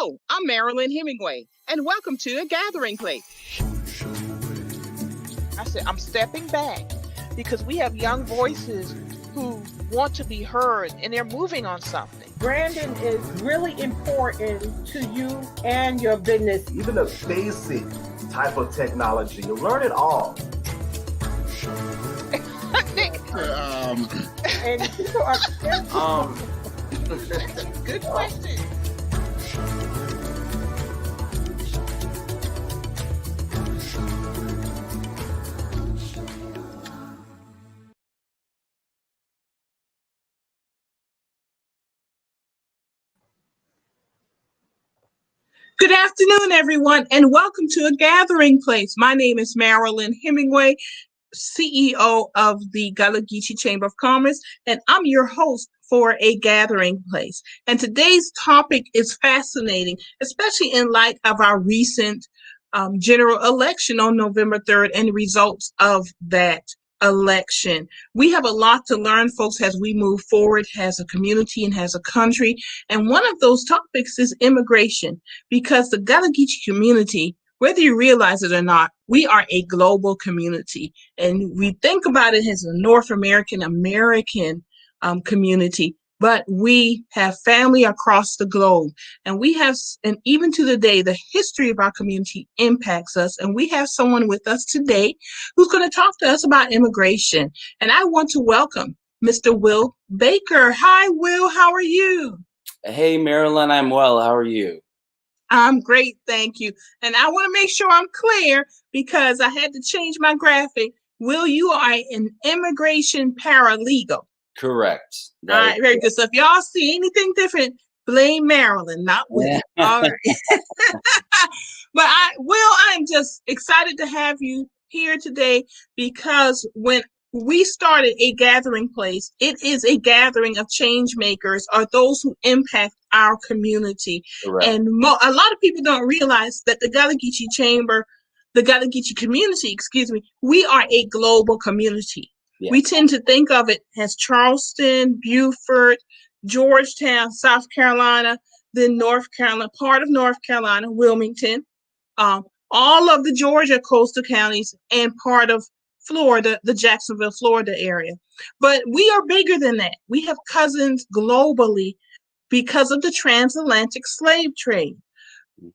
Hello, I'm Marilyn Hemingway, and welcome to A Gathering Place. I said, I'm stepping back because we have young voices who want to be heard and they're moving on something. Branding is really important to you and your business. Even a basic type of technology, you learn it all. And people are Good question. Good afternoon, everyone, and welcome to A Gathering Place. My name is Marilyn Hemingway, CEO of the Gullah Geechee Chamber of Commerce, and I'm your host for A Gathering Place. And today's topic is fascinating, especially in light of our recent general election on November 3rd and the results of that election. We have a lot to learn, folks, as we move forward as a community and as a country. And one of those topics is immigration, because the Gullah Geechee community, whether you realize it or not, we are a global community. And we think about it as a North American community, but we have family across the globe. And even to the day, the history of our community impacts us. And we have someone with us today who's going to talk to us about immigration. And I want to welcome Mr. Will Baker. Hi, Will. How are you? Hey, Marilyn. I'm well. How are you? I'm great, thank you. And I want to make sure I'm clear because I had to change my graphic. Will, you are an immigration paralegal. Correct. All right, very good. So if y'all see anything different, blame Marilyn, not Will. Yeah. All right. But I'm just excited to have you here today because when we started A Gathering Place, it is a gathering of change makers or those who impact our community. Correct. And a lot of people don't realize that the Gullah Geechee Chamber, the Gullah Geechee community, we are a global community. Yeah. We tend to think of it as Charleston, Beaufort, Georgetown, South Carolina, then North Carolina, part of North Carolina, Wilmington, all of the Georgia coastal counties, and part of Florida, the Jacksonville, Florida area. But we are bigger than that. We have cousins globally because of the transatlantic slave trade.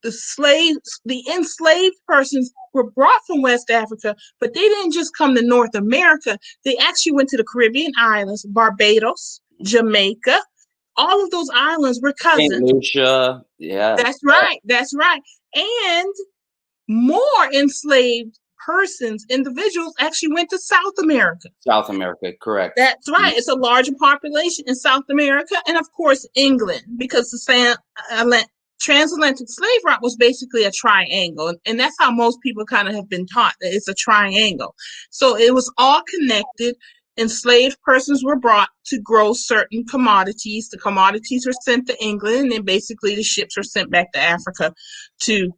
The enslaved persons were brought from West Africa, but they didn't just come to North America. They actually went to the Caribbean islands, Barbados, Jamaica. All of those islands were cousins. Saint Lucia, yeah. That's right. And more enslaved individuals actually went to South America. South America, correct. That's right. Mm-hmm. It's a larger population in South America, and of course, England, because the transatlantic slave route was basically a triangle, and that's how most people kind of have been taught, that it's a triangle. So it was all connected. Enslaved persons were brought to grow certain commodities. The commodities were sent to England, and then basically the ships were sent back to Africa to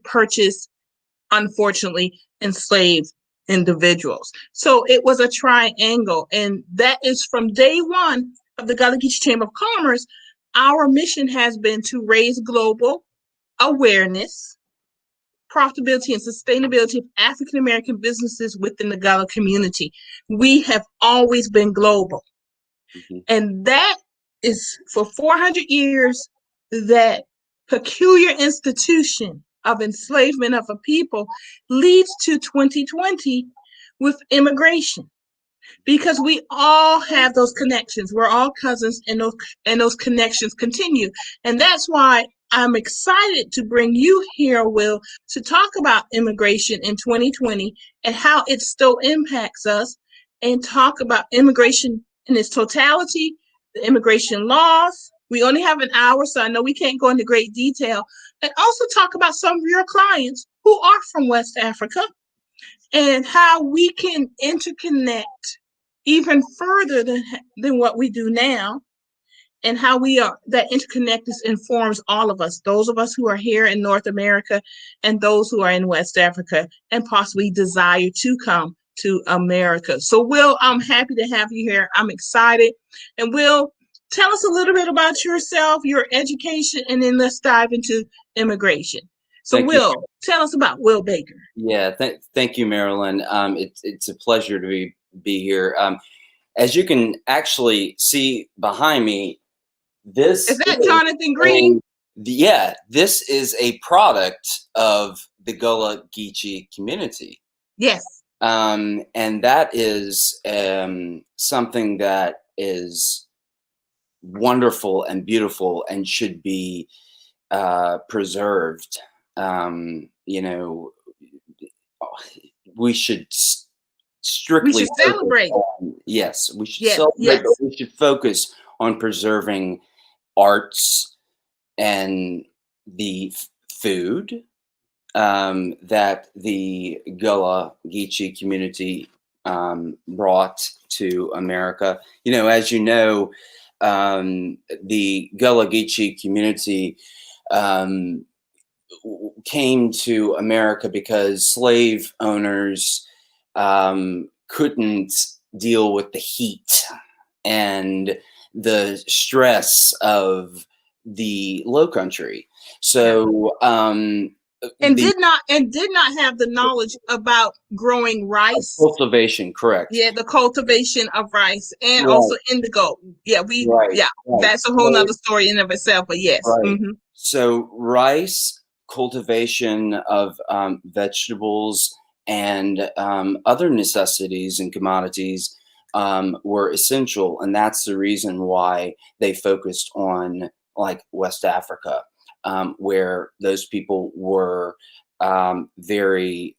purchase, unfortunately, enslaved individuals. So it was a triangle, and that is from day one of the Gullah Geechee Chamber of Commerce. Our mission has been to raise global awareness, profitability, and sustainability of African American businesses within the Gullah community. We have always been global. Mm-hmm. And that is for 400 years, that peculiar institution of enslavement of a people leads to 2020 with immigration. Because we all have those connections. We're all cousins, and those connections continue. And that's why I'm excited to bring you here, Will, to talk about immigration in 2020 and how it still impacts us, and talk about immigration in its totality, the immigration laws. We only have an hour, so I know we can't go into great detail. And also talk about some of your clients who are from West Africa and how we can interconnect even further than what we do now, and how that interconnectedness informs all of us, those of us who are here in North America and those who are in West Africa and possibly desire to come to America. So, Will, I'm happy to have you here. I'm excited. And Will, tell us a little bit about yourself, your education, and then let's dive into immigration. So, Thank you. Will, tell us about Will Baker. Yeah, thank you, Marilyn. It's a pleasure to be here. As you can actually see behind me, this Is that Jonathan Green? this is a product of the Gullah Geechee community. Yes. And that is something that is wonderful and beautiful and should be preserved. You know, we should strictly We should celebrate. Yes, we should Yes, celebrate, yes. but we should focus on preserving arts and the food that the Gullah Geechee community brought to America. You know, as you know, the Gullah Geechee community came to America because slave owners couldn't deal with the heat and the stress of the Low Country. So did not have the knowledge about growing rice. Cultivation, correct. Yeah, the cultivation of rice and also indigo. Yeah, that's a whole nother story in of itself, but yes. Right. Mm-hmm. So rice, cultivation of vegetables, and other necessities and commodities were essential, and that's the reason why they focused on like West Africa, where those people were very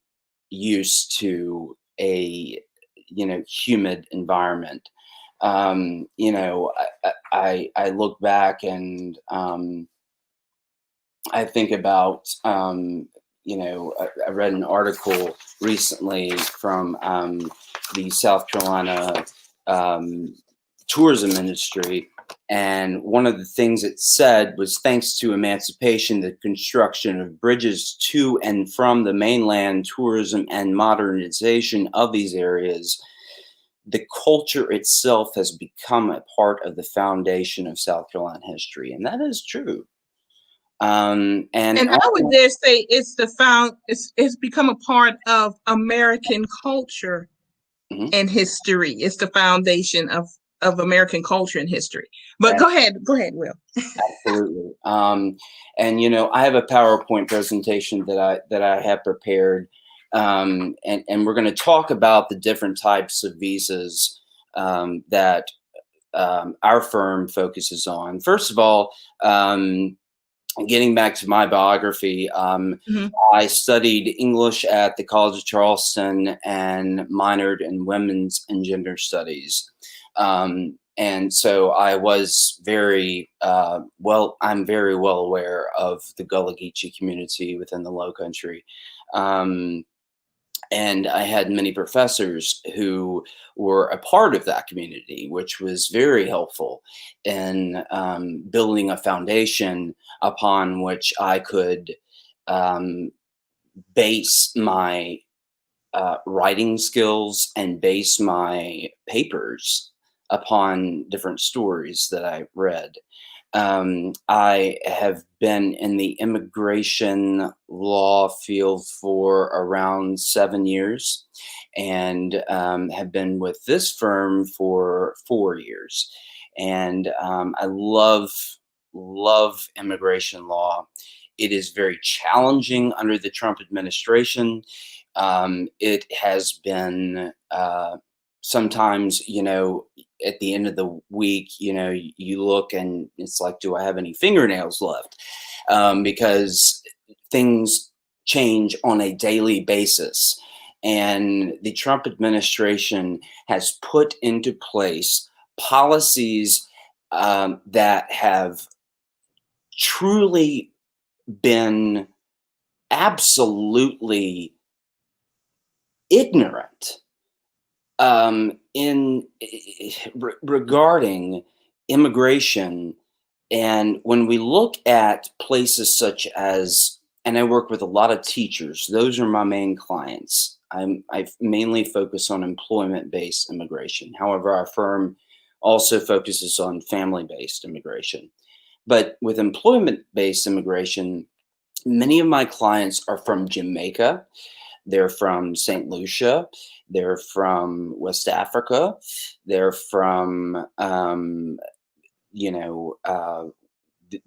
used to a humid environment. I look back and I think about I read an article recently from the South Carolina tourism industry, and one of the things it said was, thanks to emancipation, the construction of bridges to and from the mainland, tourism and modernization of these areas, the culture itself has become a part of the foundation of South Carolina history. And that is true. And I would dare say it's become a part of American culture and history. It's the foundation of American culture and history. But go ahead, Will. Absolutely. And I have a PowerPoint presentation that I have prepared, and we're going to talk about the different types of visas that our firm focuses on. First of all, getting back to my biography, I studied English at the College of Charleston and minored in women's and gender studies. And so I was very I'm very well aware of the Gullah Geechee community within the Low Country. And I had many professors who were a part of that community, which was very helpful in building a foundation upon which I could base my writing skills and base my papers upon different stories that I read. I have been in the immigration law field for around 7 years, and have been with this firm for 4 years. And I love immigration law. It is very challenging under the Trump administration. It has been sometimes, at the end of the week, you look and it's like, do I have any fingernails left? Because things change on a daily basis. And the Trump administration has put into place policies that have truly been absolutely ignorant regarding immigration. And when we look at places such as, and I work with a lot of teachers, those are my main clients. I mainly focus on employment-based immigration. However, our firm also focuses on family-based immigration. But with employment-based immigration, many of my clients are from Jamaica. They're from St. Lucia. They're from West Africa. They're from,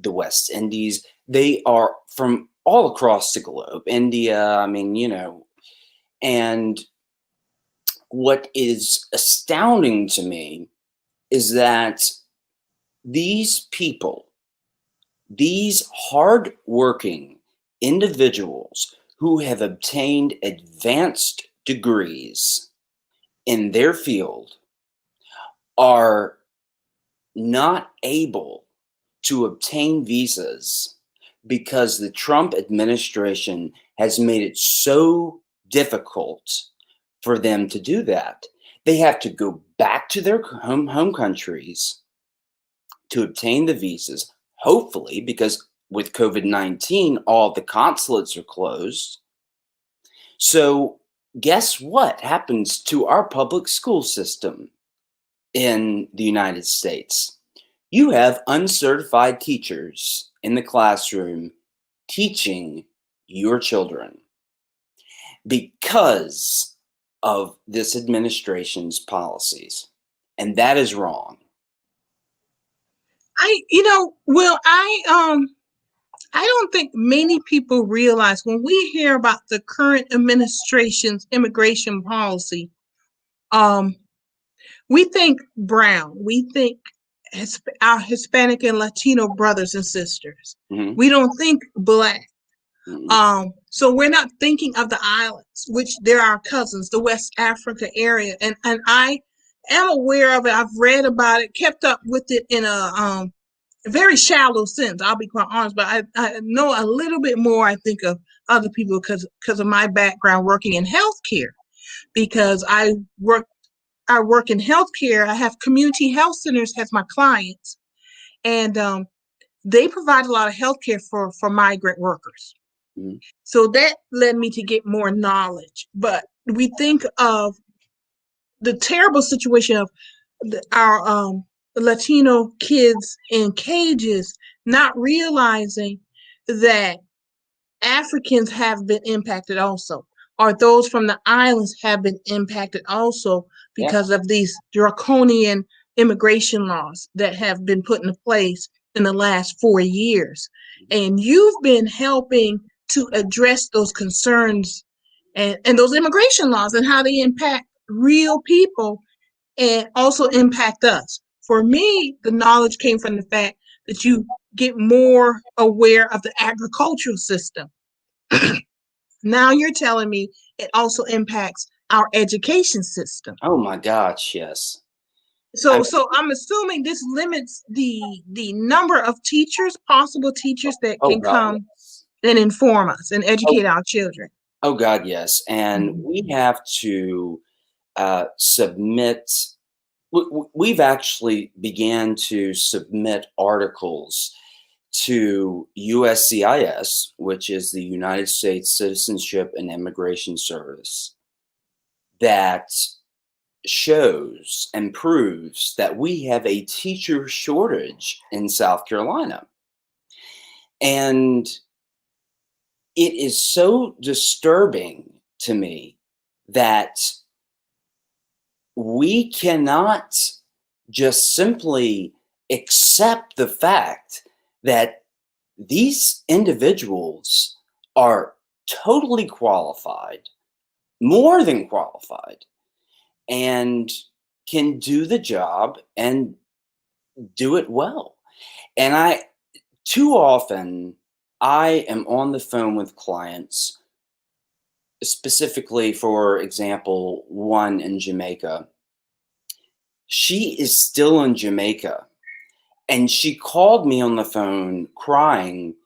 the West Indies. They are from all across the globe, India, and what is astounding to me is that these people, these hardworking individuals who have obtained advanced degrees in their field are not able to obtain visas because the Trump administration has made it so difficult for them to do that. They have to go back to their home countries to obtain the visas, hopefully, because with COVID-19, all the consulates are closed. So guess what happens to our public school system in the United States? You have uncertified teachers in the classroom teaching your children because of this administration's policies. And that is wrong. I don't think many people realize when we hear about the current administration's immigration policy, we think brown, we think our Hispanic and Latino brothers and sisters. Mm-hmm. We don't think Black. Mm-hmm. So we're not thinking of the islands, which they're our cousins, the West Africa area. And I am aware of it. I've read about it, kept up with it in a very shallow sense. I'll be quite honest, but I know a little bit more, I think, of other people because of my background working in healthcare. Because I work in healthcare. I have community health centers as my clients, and they provide a lot of healthcare for migrant workers. Mm-hmm. So that led me to get more knowledge. But we think of the terrible situation of our Latino kids in cages, not realizing that Africans have been impacted also, or those from the islands have been impacted also because of these draconian immigration laws that have been put into place in the last 4 years. And you've been helping to address those concerns and those immigration laws and how they impact real people and also impact us. For me, the knowledge came from the fact that you get more aware of the agricultural system. Now you're telling me it also impacts our education system. Oh my gosh, yes. So I'm assuming this limits the number of teachers, possible teachers that can come and inform us and educate our children. Oh God, yes. And we have to submit. We've actually began to submit articles to USCIS, which is the United States Citizenship and Immigration Service, that shows and proves that we have a teacher shortage in South Carolina. And it is so disturbing to me that we cannot just simply accept the fact that these individuals are totally qualified, more than qualified, and can do the job and do it well. And too often I am on the phone with clients, specifically, for example, one in Jamaica. She is still in Jamaica, and she called me on the phone crying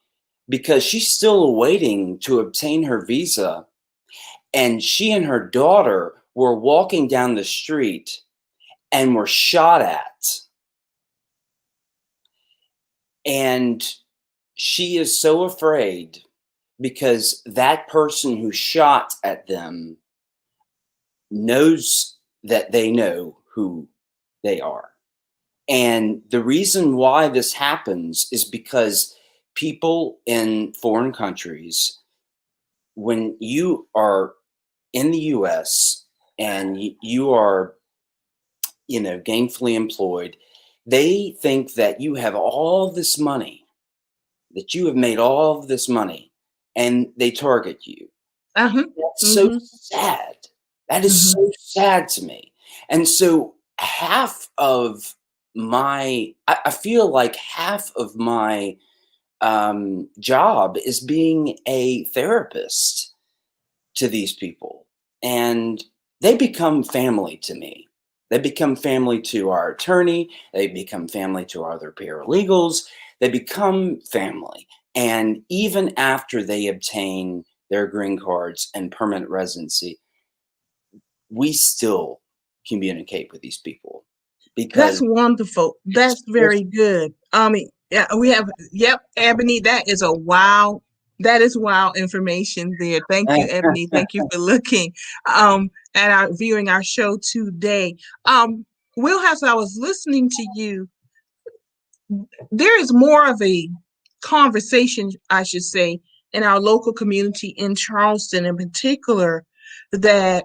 because she's still waiting to obtain her visa. And she and her daughter were walking down the street and were shot at. And she is so afraid because that person who shot at them knows that they know who they are. And the reason why this happens is because people in foreign countries, when you are in the US and you are, gainfully employed, they think that you have all this money, that you have made all of this money, and they target you. Uh-huh. That's so Mm-hmm. sad. That is Mm-hmm. so sad to me. And so half of I feel like half of my job is being a therapist to these people. And they become family to me. They become family to our attorney. They become family to our other paralegals. They become family. And even after they obtain their green cards and permanent residency, we still communicate with these people That's because wonderful. it's That's very good. Yeah, we have, yep, Ebony, that is a wow. That is wow information there. Thank you, Ebony. Thank you for looking at our viewing our show today. Wheelhouse, I was listening to you. There is more of a conversation, I should say, in our local community in Charleston in particular, that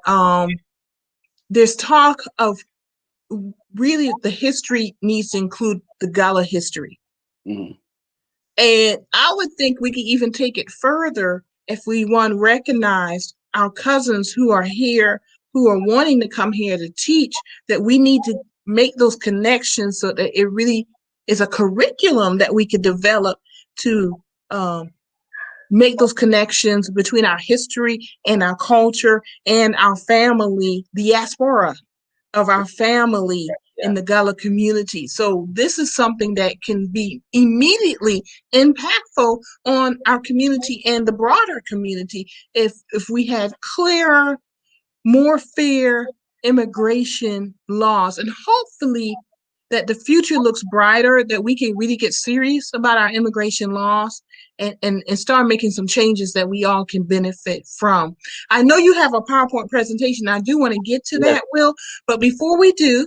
there's talk of really the history needs to include the Gullah history. Mhm. And I would think we could even take it further if we recognize our cousins who are here, who are wanting to come here to teach, that we need to make those connections so that it really is a curriculum that we could develop to make those connections between our history and our culture and our family, the diaspora of our family Yeah. in the Gullah community. So this is something that can be immediately impactful on our community and the broader community if we had clearer, more fair immigration laws, and hopefully that the future looks brighter, that we can really get serious about our immigration laws and start making some changes that we all can benefit from. I know you have a PowerPoint presentation. I do want to get to Yes. that, Will, but before we do,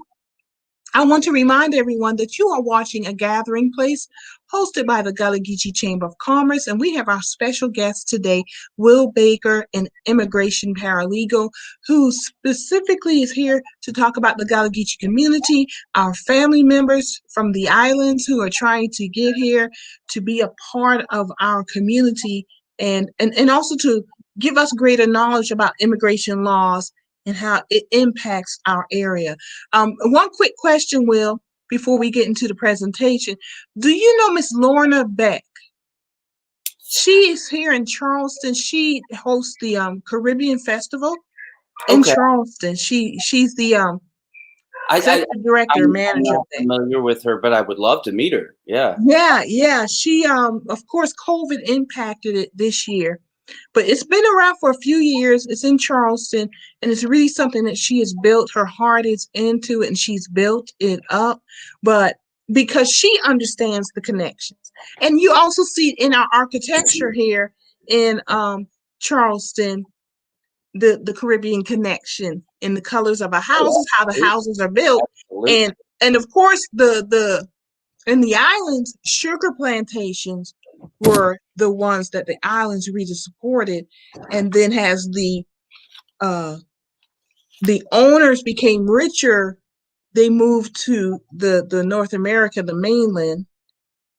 I want to remind everyone that you are watching A Gathering Place, hosted by the Gullah Geechee Chamber of Commerce, and we have our special guest today, Will Baker, an immigration paralegal, who specifically is here to talk about the Gullah Geechee community, our family members from the islands who are trying to get here to be a part of our community, and also to give us greater knowledge about immigration laws and how it impacts our area. One quick question, Will, before we get into the presentation. Do you know Miss Lorna Beck? She is here in Charleston. She hosts the Caribbean Festival in Okay. Charleston. She's the executive director, I'm manager of not that. familiar with her, but I would love to meet her. Yeah. Yeah. She of course COVID impacted it this year, but it's been around for a few years. It's in Charleston, and it's really something that she has built her heart is into, and she's built it up. But because she understands the connections, and you also see it in our architecture here in Charleston, the Caribbean connection in the colors of our Oh, houses, how the houses are built, absolutely. and of course the in the islands, sugar plantations were the ones that the islands really supported, and then as uh, the owners became richer, they moved to the North America, the mainland,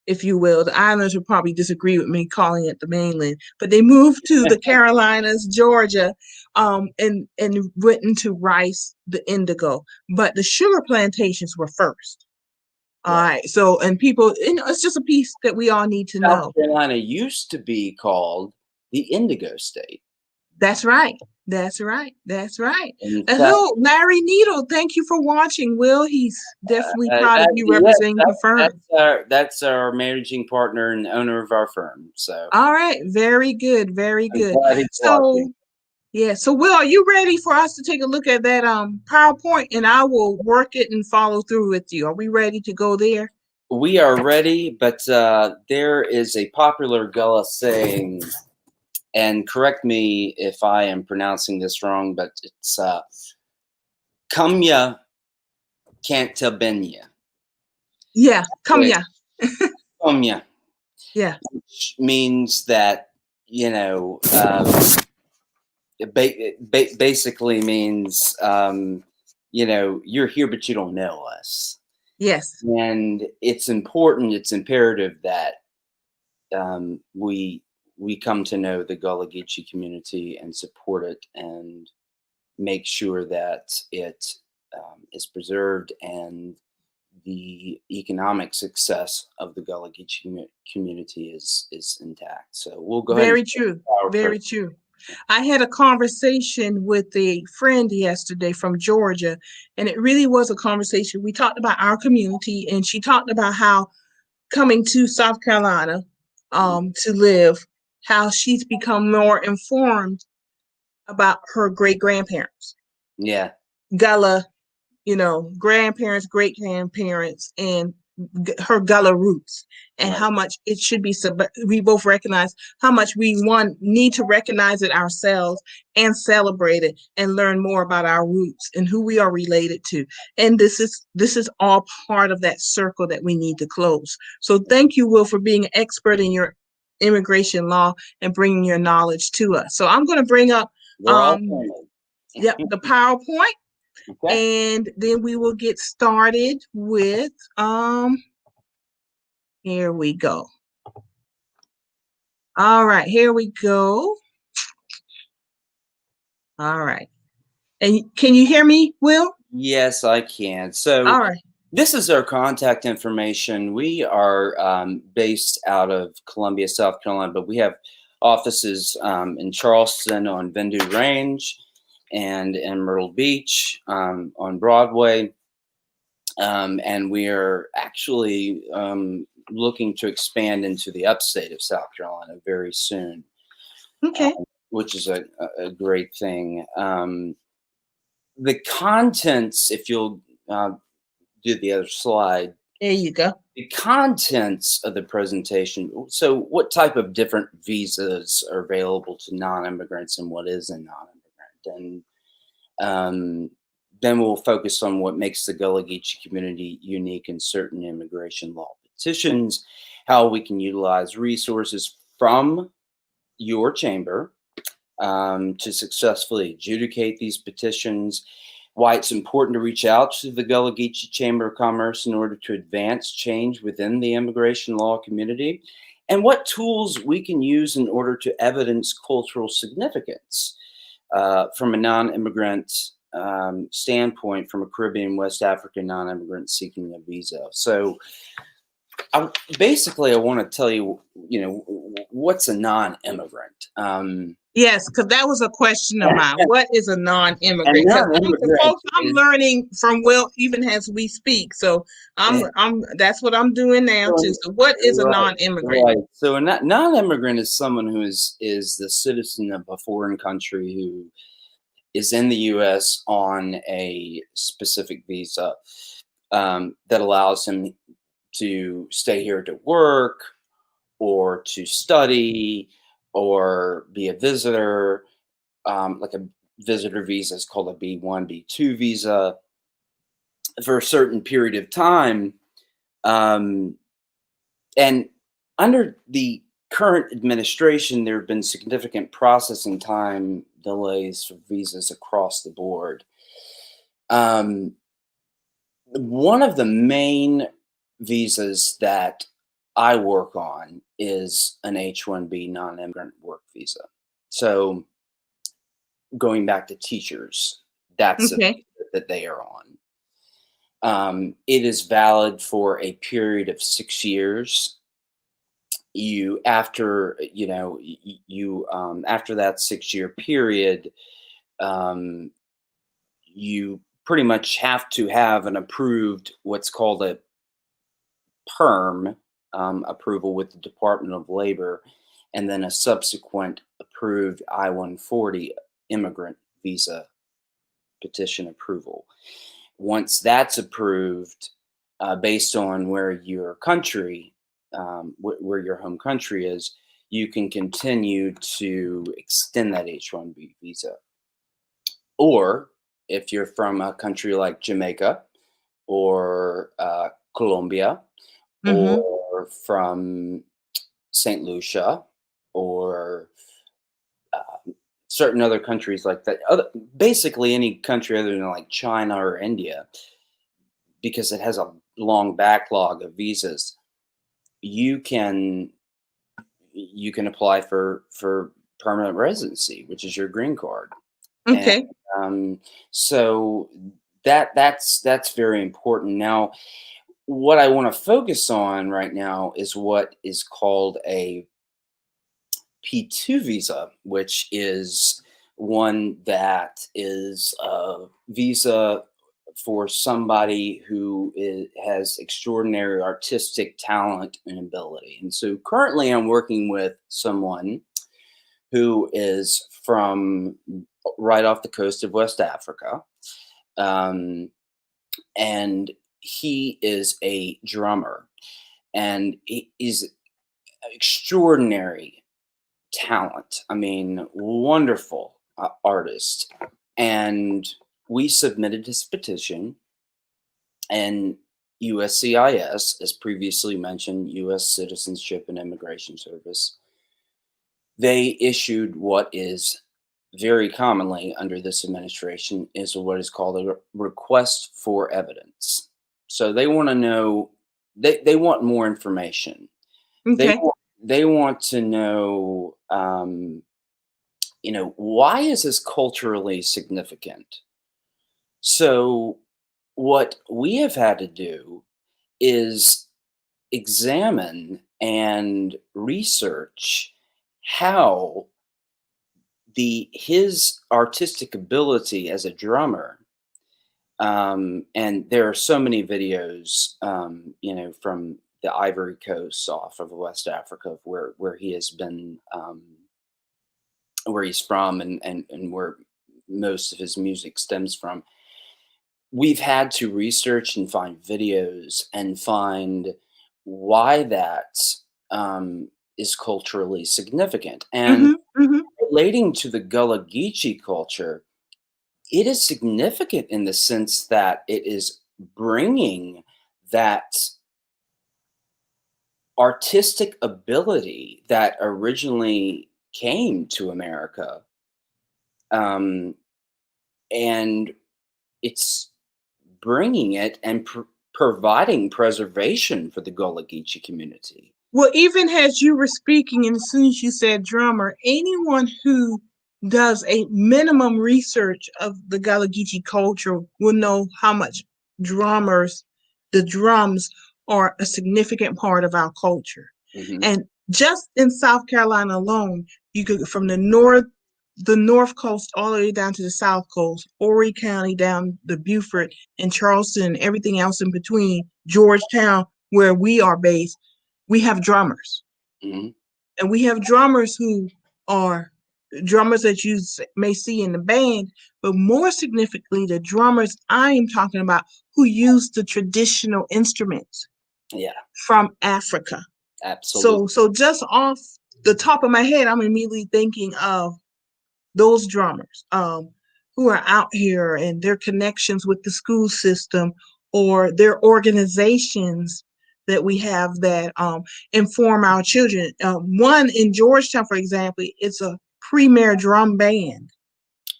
if you will. The islanders would probably disagree with me calling it the mainland, but they moved to the Carolinas, Georgia, and went into rice, the indigo. But the sugar plantations were first. All Right. right. So, and people, it's just a piece that we all need to South know. Carolina used to be called the Indigo State. That's right. That's right. That's right. In And fact, who, Larry Needle, thank you for watching. Will, he's definitely proud of you yes, representing the firm. that's our managing partner and owner of our firm. So All right. Very good. Very I'm good. glad he's So, watching. yeah. So, Will, are you ready for us to take a look at that PowerPoint, and I will work it and follow through with you? Are we ready to go there? We are ready, but there is a popular Gullah saying, and correct me if I am pronouncing this wrong, but it's "Come ya, can't tell ben ya." Yeah, come Which, yeah. yeah, Yeah. which means that, you know, it basically means, you know, you're here, but you don't know us. Yes. And it's important, it's imperative that we come to know the Gullah Geechee community and support it and make sure that it is preserved and the economic success of the Gullah Geechee community is intact. So we'll go ahead and Very start true. our Very true. I had a conversation with a friend yesterday from Georgia, and it really was a conversation. We talked about our community, and she talked about how coming to South Carolina to live, how she's become more informed about her great grandparents, Yeah, Gullah, grandparents, great grandparents, and her Gullah roots, and right. how much it should be. We both recognize how much we need to recognize it ourselves and celebrate it and learn more about our roots and who we are related to. And this is all part of that circle that we need to close. So thank you, Will, for being an expert in your immigration law and bringing your knowledge to us. So I'm going to bring up We're all family. the PowerPoint, Okay. and then we will get started with here we go. All right, here we go. All right. And can you hear me, Will? Yes, I can. So All right. this is our contact information. We are based out of Columbia, South Carolina, but we have offices in Charleston on Vendu Range and in Myrtle Beach on Broadway. And we are actually looking to expand into the upstate of South Carolina very soon, Okay. which is a great thing. The contents, if you'll do the other slide, There you go. the contents of the presentation. So, what type of different visas are available to non-immigrants, and what is a non-immigrant? And then we'll focus on what makes the Gullah Geechee community unique in certain immigration law petitions, how we can utilize resources from your chamber to successfully adjudicate these petitions, why it's important to reach out to the Gullah Geechee Chamber of Commerce in order to advance change within the immigration law community, and what tools we can use in order to evidence cultural significance from a non-immigrant standpoint, from a Caribbean, West African non-immigrant seeking a visa. So basically, I want to tell you, what's a non-immigrant? Yes, because that was a question of mine. What is a A non-immigrant? Because non-immigrant I'm is learning from Will even as we speak. So I'm that's what I'm doing now too. So what is a right, non-immigrant? right. So a non-immigrant is someone who is the citizen of a foreign country who is in the U.S. on a specific visa that allows him to stay here to work or to study or be a visitor. Like a visitor visa is called a B1, B2 visa for a certain period of time. And under the current administration, there have been significant processing time delays for visas across the board. One of the main visas that I work on is an H-1B non-immigrant work visa. So going back to teachers, that's a Okay. visa that they are on. It is valid for a period of 6 years. After that 6-year period, you pretty much have to have an approved, what's called a perm approval with the Department of Labor, and then a subsequent approved I-140 immigrant visa petition approval. Once that's approved, based on where your country, where your home country is, you can continue to extend that H-1B visa. Or if you're from a country like Jamaica or Colombia Mm-hmm. or from St. Lucia or certain other countries like that. Basically, any country other than like China or India, because it has a long backlog of visas. You can apply for permanent residency, which is your green card, and Okay. um, so that's very important. Now, what I want to focus on right now is what is called a P2 visa, which is one that is a visa for somebody who has extraordinary artistic talent and ability. And so currently I'm working with someone who is from right off the coast of West Africa. Um, and he is a drummer and he is extraordinary talent. I mean, wonderful artist. And we submitted his petition, and USCIS, as previously mentioned, U.S. Citizenship and Immigration Service, they issued what is very commonly under this administration is what is called a request for evidence. So they want to know, they want more information. Okay. They want to know, why is this culturally significant? So what we have had to do is examine and research how his artistic ability as a drummer, and there are so many videos, from the Ivory Coast off of West Africa where he has been, where he's from, and where most of his music stems from. We've had to research and find videos and find why that is culturally significant. And Mm-hmm. Mm-hmm. relating to the Gullah Geechee culture, it is significant in the sense that it is bringing that artistic ability that originally came to America, um, and it's bringing it and providing preservation for the Gullah Geechee community. Well, even as you were speaking, and as soon as you said drummer, anyone who does a minimum research of the Gullah Geechee culture will know how much drummers, the drums, are a significant part of our culture. Hmm. And just in South Carolina alone, you could from the north coast all the way down to the south coast, Horry County down to Beaufort and Charleston and everything else in between, Georgetown, where we are based, we have drummers. Hmm. And we have drummers who are drummers that you may see in the band, but more significantly, the drummers I am talking about who use the traditional instruments Yeah, from Africa. absolutely. So just off the top of my head, I'm immediately thinking of those drummers who are out here and their connections with the school system or their organizations that we have that inform our children. One in Georgetown, for example, it's a premier drum band.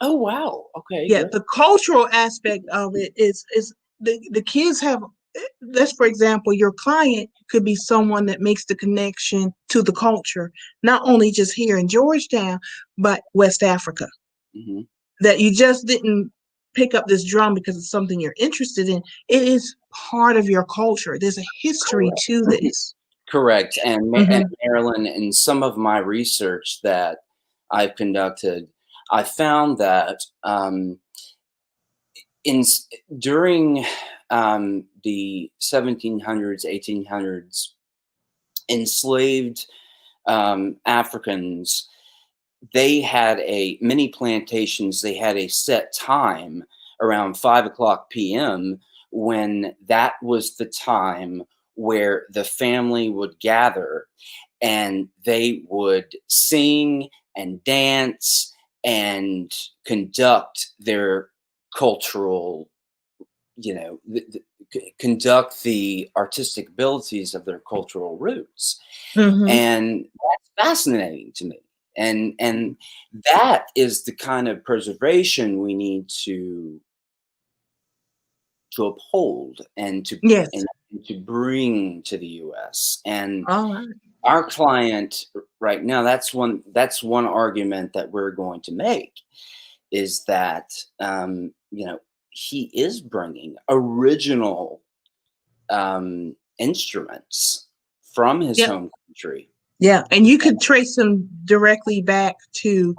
Oh, wow. Okay, Yeah, great. the cultural aspect of it is the kids have. That's, for example, your client could be someone that makes the connection to the culture, not only just here in Georgetown, but West Africa, Hmm. that you just didn't pick up this drum because it's something you're interested in. It is part of your culture. There's a history Correct. to this. Correct. And, and Hmm. Marilyn, in some of my research that I've conducted, I found that in during the 1700s, 1800s, enslaved Africans, they had many plantations. They had a set time around 5 o'clock p.m. when that was the time where the family would gather and they would sing and dance and conduct their cultural conduct the artistic abilities of their cultural roots. Mm-hmm. And that's fascinating to me. And that is the kind of preservation we need to uphold and Yes. to bring to the US. And All right. our client right now, that's one argument that we're going to make, is that he is bringing original instruments from his Yep. home country. Yeah. And you could trace them directly back to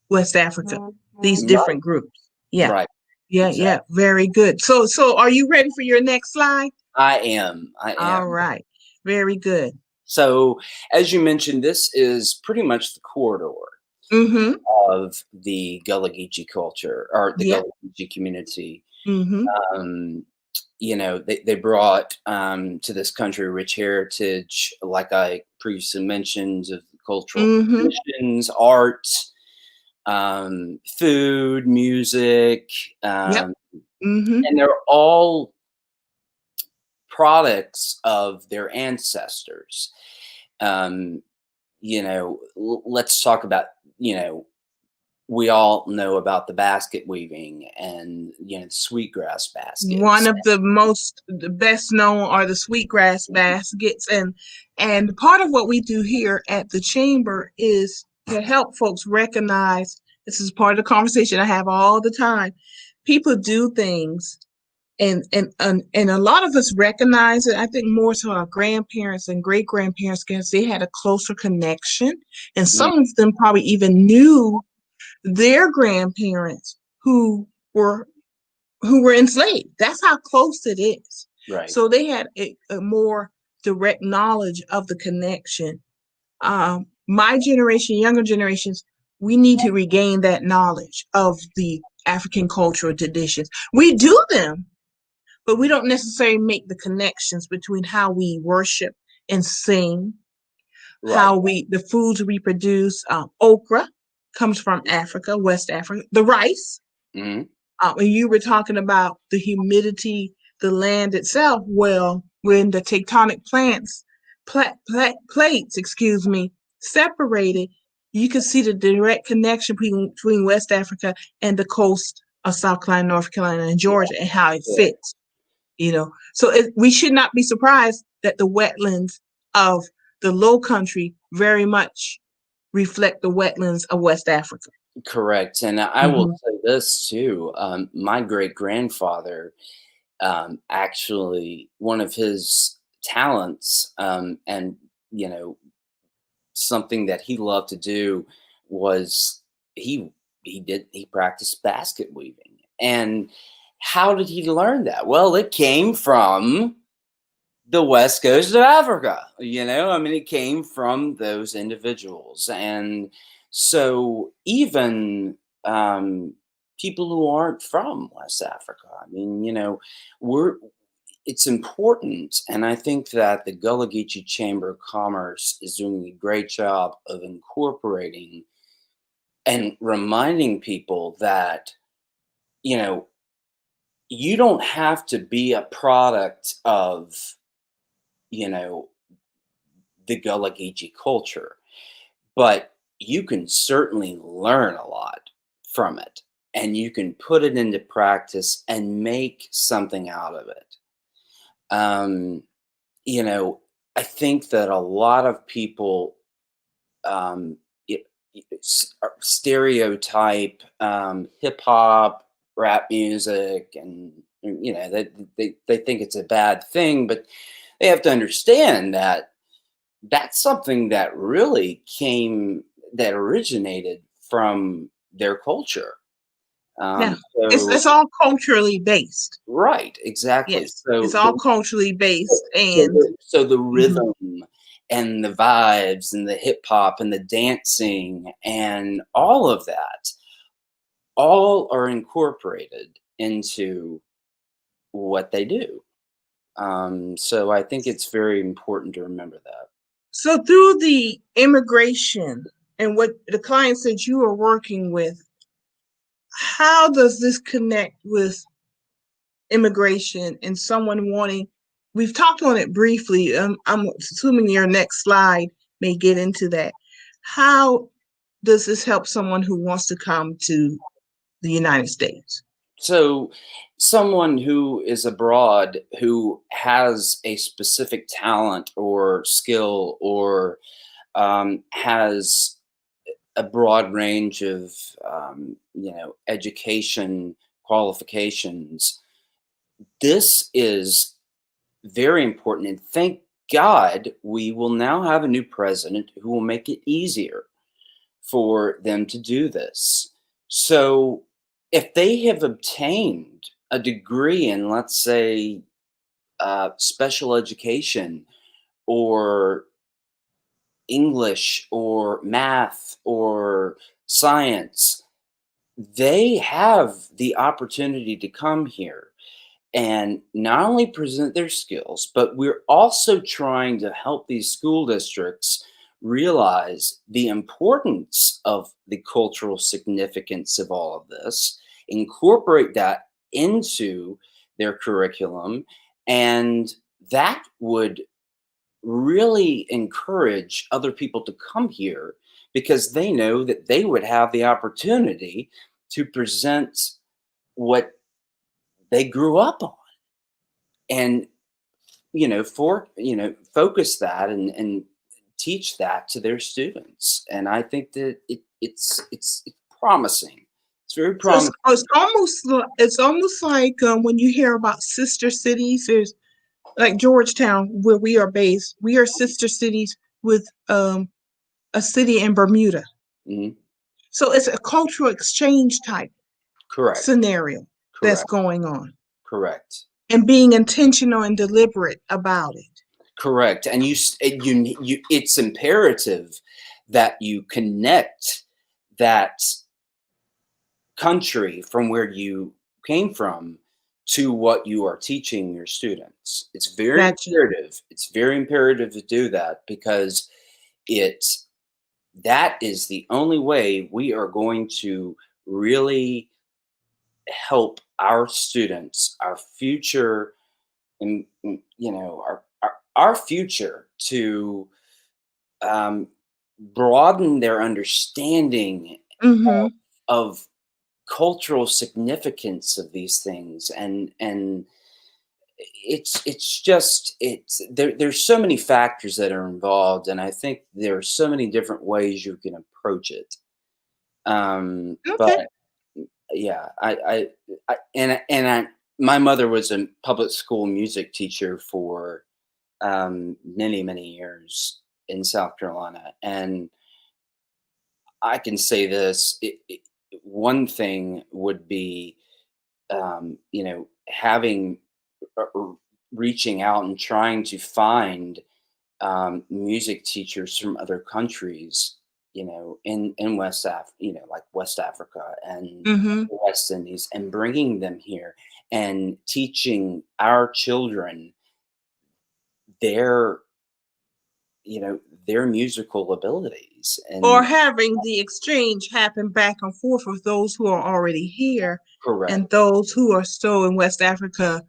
West Africa, these Right, different groups. Yeah. right, Yeah. exactly. Yeah. Very good. So are you ready for your next slide? I am. All right. Very good. So, as you mentioned, this is pretty much the corridor Mm-hmm. of the Gullah Geechee culture, or the Yeah. Gullah Geechee community. Mm-hmm. They brought to this country rich heritage, like I previously mentioned, of cultural Mm-hmm. traditions, art, food, music, Yep. Mm-hmm. and they're all products of their ancestors. Um, let's talk about, we all know about the basket weaving and, the sweetgrass One baskets. of the best known are the sweetgrass baskets, and part of what we do here at the chamber is to help folks recognize, this is part of the conversation I have all the time. People do things, and a lot of us recognize it. I think more so our grandparents and great grandparents, because they had a closer connection, and Mm, some of them probably even knew their grandparents were who were enslaved. That's how close it is. right. So they had a more direct knowledge of the connection. My generation, younger generations, we need to regain that knowledge of the African cultural traditions. We do them, but we don't necessarily make the connections between how we worship and sing, Right. the foods we produce. Okra comes from Africa, West Africa. The rice, Mhm. when you were talking about the humidity, the land itself, well, when the tectonic plates, separated, you can see the direct connection between West Africa and the coast of South Carolina, North Carolina, and Georgia, and how it Yeah. fits. So we should not be surprised that the wetlands of the Low Country very much reflect the wetlands of West Africa. Correct. And I will Mm-hmm. say this too. My great grandfather, actually, one of his talents, and you know, something that he loved to do was he he practiced basket weaving. And how did he learn that? Well, it came from the west coast of Africa. I mean, it came from those individuals. And so even people who aren't from West Africa, I mean, we're it's important. And I think that the Gullah Geechee Chamber of Commerce is doing a great job of incorporating and reminding people that, you know, you don't have to be a product of, you know, the Gullah Geechee culture, but you can certainly learn a lot from it, and you can put it into practice and make something out of it. Um, you know, I think that a lot of people um, it, stereotype hip hop, rap music, and they think it's a bad thing, but they have to understand that that's something that really that originated from their culture. Yeah, So it's all culturally based. right, exactly. Yes, it's all culturally based, and So the mhm. rhythm and the vibes and the hip hop and the dancing and all of that, all are incorporated into what they do. So I think it's very important to remember that. So through the immigration and what the clients that you are working with, how does this connect with immigration and someone wanting, we've talked on it briefly. I'm assuming your next slide may get into that. How does this help someone who wants to come to the United States? So someone who is abroad who has a specific talent or skill or has a broad range of education qualifications. This is very important, and thank God we will now have a new president who will make it easier for them to do this. So if they have obtained a degree in, let's say, special education or English or math or science, they have the opportunity to come here and not only present their skills, but we're also trying to help these school districts realize the importance of the cultural significance of all of this, incorporate that into their curriculum, and that would really encourage other people to come here because they know that they would have the opportunity to present what they grew up on and focus that and teach that to their students. And I think that it's promising. It's very So promising. it's almost like when you hear about sister cities. There's like Georgetown, where we are based. We are sister cities with a city in Bermuda. Mhm. So it's a cultural exchange type Correct. scenario that's Correct. going on, Correct. and being intentional and deliberate about it. Correct. And it's imperative that you connect that country from where you came from to what you are teaching your students. It's very Gotcha. imperative. It's very imperative to do that because that is the only way we are going to really help our students, our future, and our future to broaden their understanding Mm-hmm. of cultural significance of these things. And there's so many factors that are involved, and I think there are so many different ways you can approach it. Okay. But yeah, my mother was a public school music teacher for many years in South Carolina, and I can say this: one thing would be, having reaching out and trying to find music teachers from other countries, in like West Africa and Mm-hmm. the West Indies, and bringing them here and teaching our children their, their musical abilities. Or And having the exchange happen back and forth with those who are already here correct, and those who are still in West Africa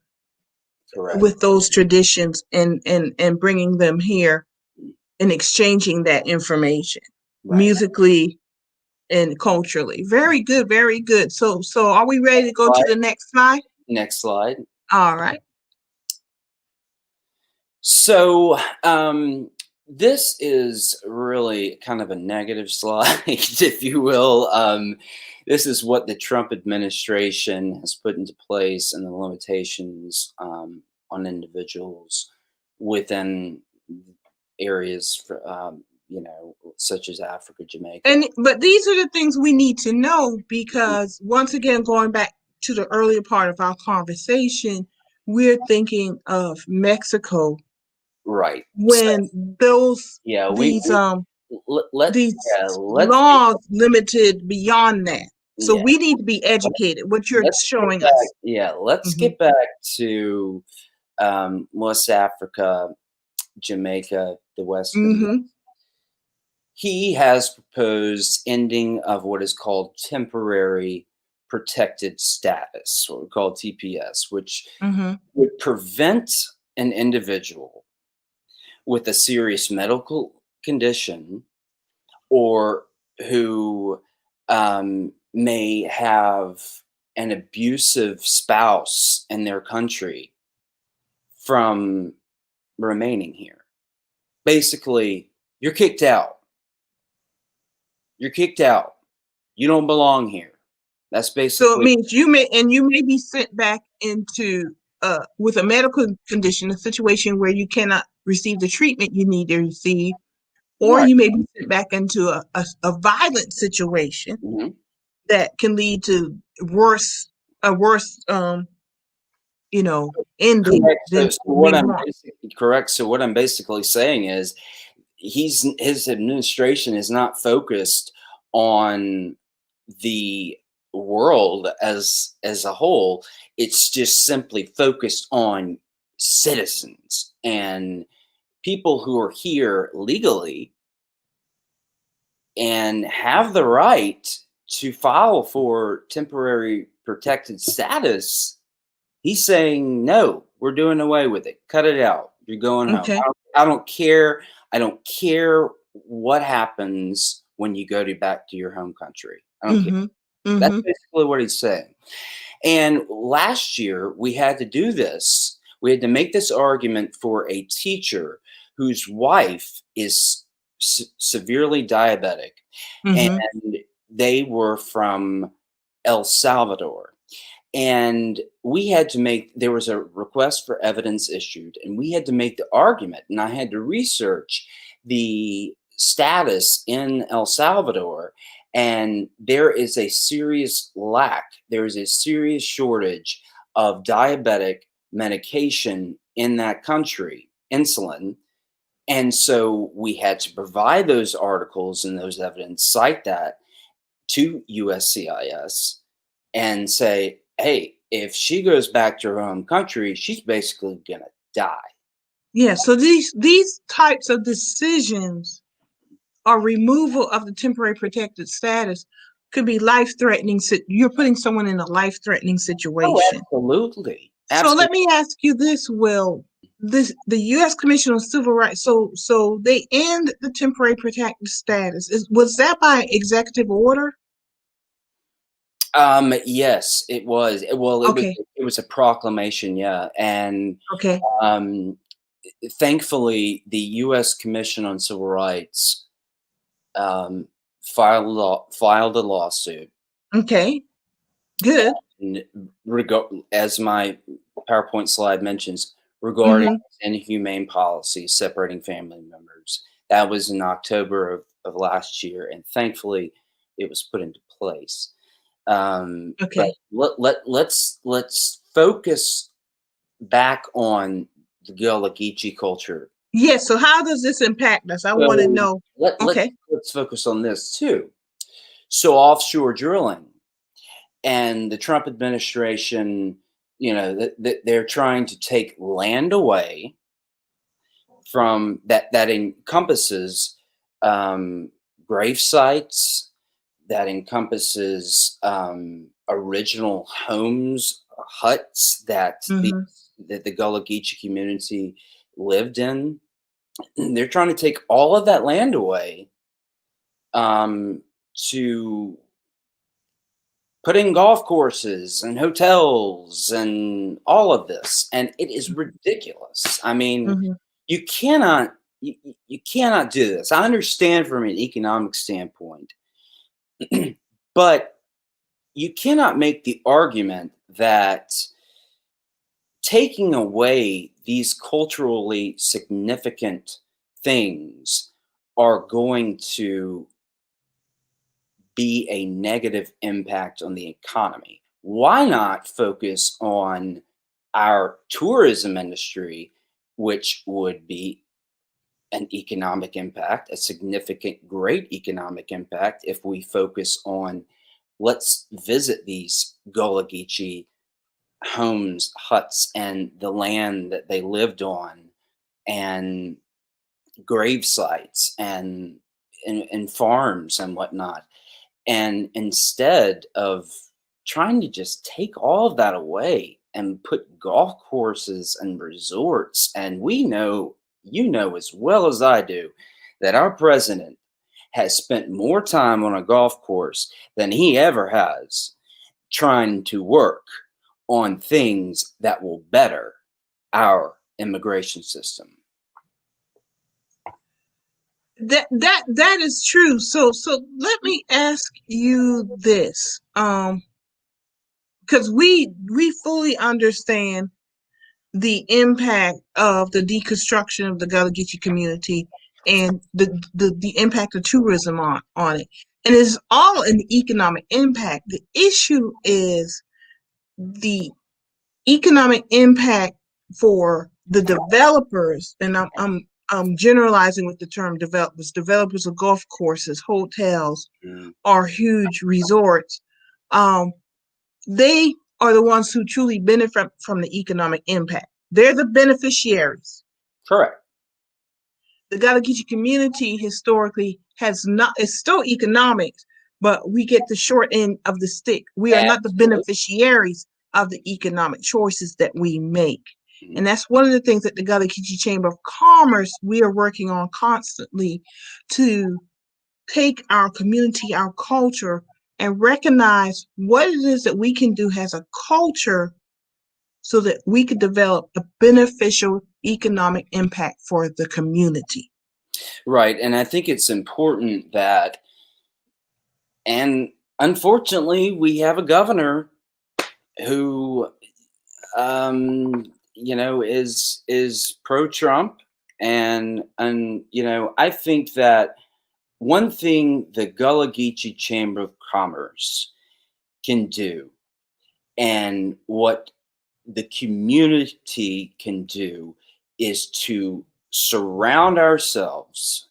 correct, with those traditions, and bringing them here and exchanging that information right. musically and culturally. Very good, very good. So are we ready to go to Slide. the next slide? Next slide. All right. So this is really kind of a negative slide, if you will. This is what the Trump administration has put into place and the limitations on individuals within areas for, such as Africa, Jamaica. But these are the things we need to know, because once again, going back to the earlier part of our conversation, we're thinking of Mexico Right. So, when those yeah, these these let's laws limited beyond that. So yeah. we need to be educated. What you're Let's get showing back. us. Yeah, let's Hmm. get back to West Africa, Jamaica, the West Indies. Hmm. He has proposed ending of what is called temporary protected status, what we call TPS, which Mm-hmm. would prevent an individual with a serious medical condition or who may have an abusive spouse in their country from remaining here. Basically, you're kicked out. You're kicked out. You don't belong here. That's So it basically. means you may be sent back into with a medical condition, a situation where you cannot receive the treatment you need to receive, or Right. you may be sent back into a violent situation Mhm. that can lead to a worse ending Correct. than So we what I'm want. basically correct. So what I'm basically saying is his administration is not focused on the world as a whole. It's just simply focused on citizens and people who are here legally and have the right to file for temporary protected status. He's saying, no, we're doing away with it. Cut it out. You're going home. Okay. I don't care. I don't care what happens when you go back to your home country. I don't care. Mm-hmm. That's Mm-hmm. basically what he's saying. And last year, we had to do this. We had to make this argument for a teacher whose wife is severely diabetic, Mm-hmm. and they were from El Salvador. And we had to there was a request for evidence issued, and we had to make the argument, and I had to research the status in El Salvador. And there is a serious lack, there is a serious shortage of diabetic medication in that country, insulin. And so we had to provide those articles and those evidence, cite that to USCIS and say, hey, if she goes back to her home country, she's basically going to die. Yeah. So these types of decisions or removal of the temporary protected status could be life-threatening. You're putting someone in a life-threatening Oh, situation. absolutely. So let Absolutely. me ask you this, Will. The U.S. Commission on Civil Rights. So they end the temporary protected status. Was that by executive order? Yes, it was. Well, Okay. it was a proclamation, yeah. And Okay. um, thankfully, the U.S. Commission on Civil Rights um, filed a lawsuit. Okay. Good. And as my PowerPoint slide mentions, regarding Mm-hmm. inhumane policies separating family members. That was in October of last year, and thankfully, it was put into place. But Okay. let's focus back on the Gullah Geechee culture. Yes. So how does this impact us? I want to So know. let, let, Okay. let's focus on this too. So offshore drilling and the Trump administration, they're trying to take land away from that encompasses grave sites, that encompasses original homes, huts Mm-hmm. that the Gullah Geechee community lived in. They're trying to take all of that land away to put in golf courses and hotels and all of this, and it is ridiculous. I mean, Mm-hmm. you cannot you cannot do this. I understand from an economic standpoint, but you cannot make the argument that taking away these culturally significant things are going to be a negative impact on the economy. Why not focus on our tourism industry, which would be an economic impact, a significant, great economic impact if we focus on let's visit these Gullah Geechee homes, huts, and the land that they lived on, and grave sites and farms and whatnot. And instead of trying to just take all of that away and put golf courses and resorts. And we know, you know, as well as I do, that our president has spent more time on a golf course than he ever has trying to work on things that will better our immigration system. That is true. So let me ask you this, because we fully understand the impact of the deconstruction of the Gullah Geechee community and the impact of tourism on it. And it's all an economic impact. The issue is the economic impact for the developers, and I'm generalizing with the term developers. Developers of golf courses, hotels, or huge resorts. They are the ones who truly benefit from the economic impact. They're the beneficiaries. Correct. The Gullah Geechee community historically it's still economics, but we get the short end of the stick. We are not the beneficiaries of the economic choices that we make. And that's one of the things that the Gullah Geechee Chamber of Commerce, we are working on constantly to take our community, our culture, and recognize what it is that we can do as a culture so that we could develop a beneficial economic impact for the community. Right. And I think it's important that, and unfortunately, we have a governor who, you know, is pro-Trump. And, you know, I think that one thing the Gullah Geechee Chamber of Commerce can do, and what the community can do, is to surround ourselves,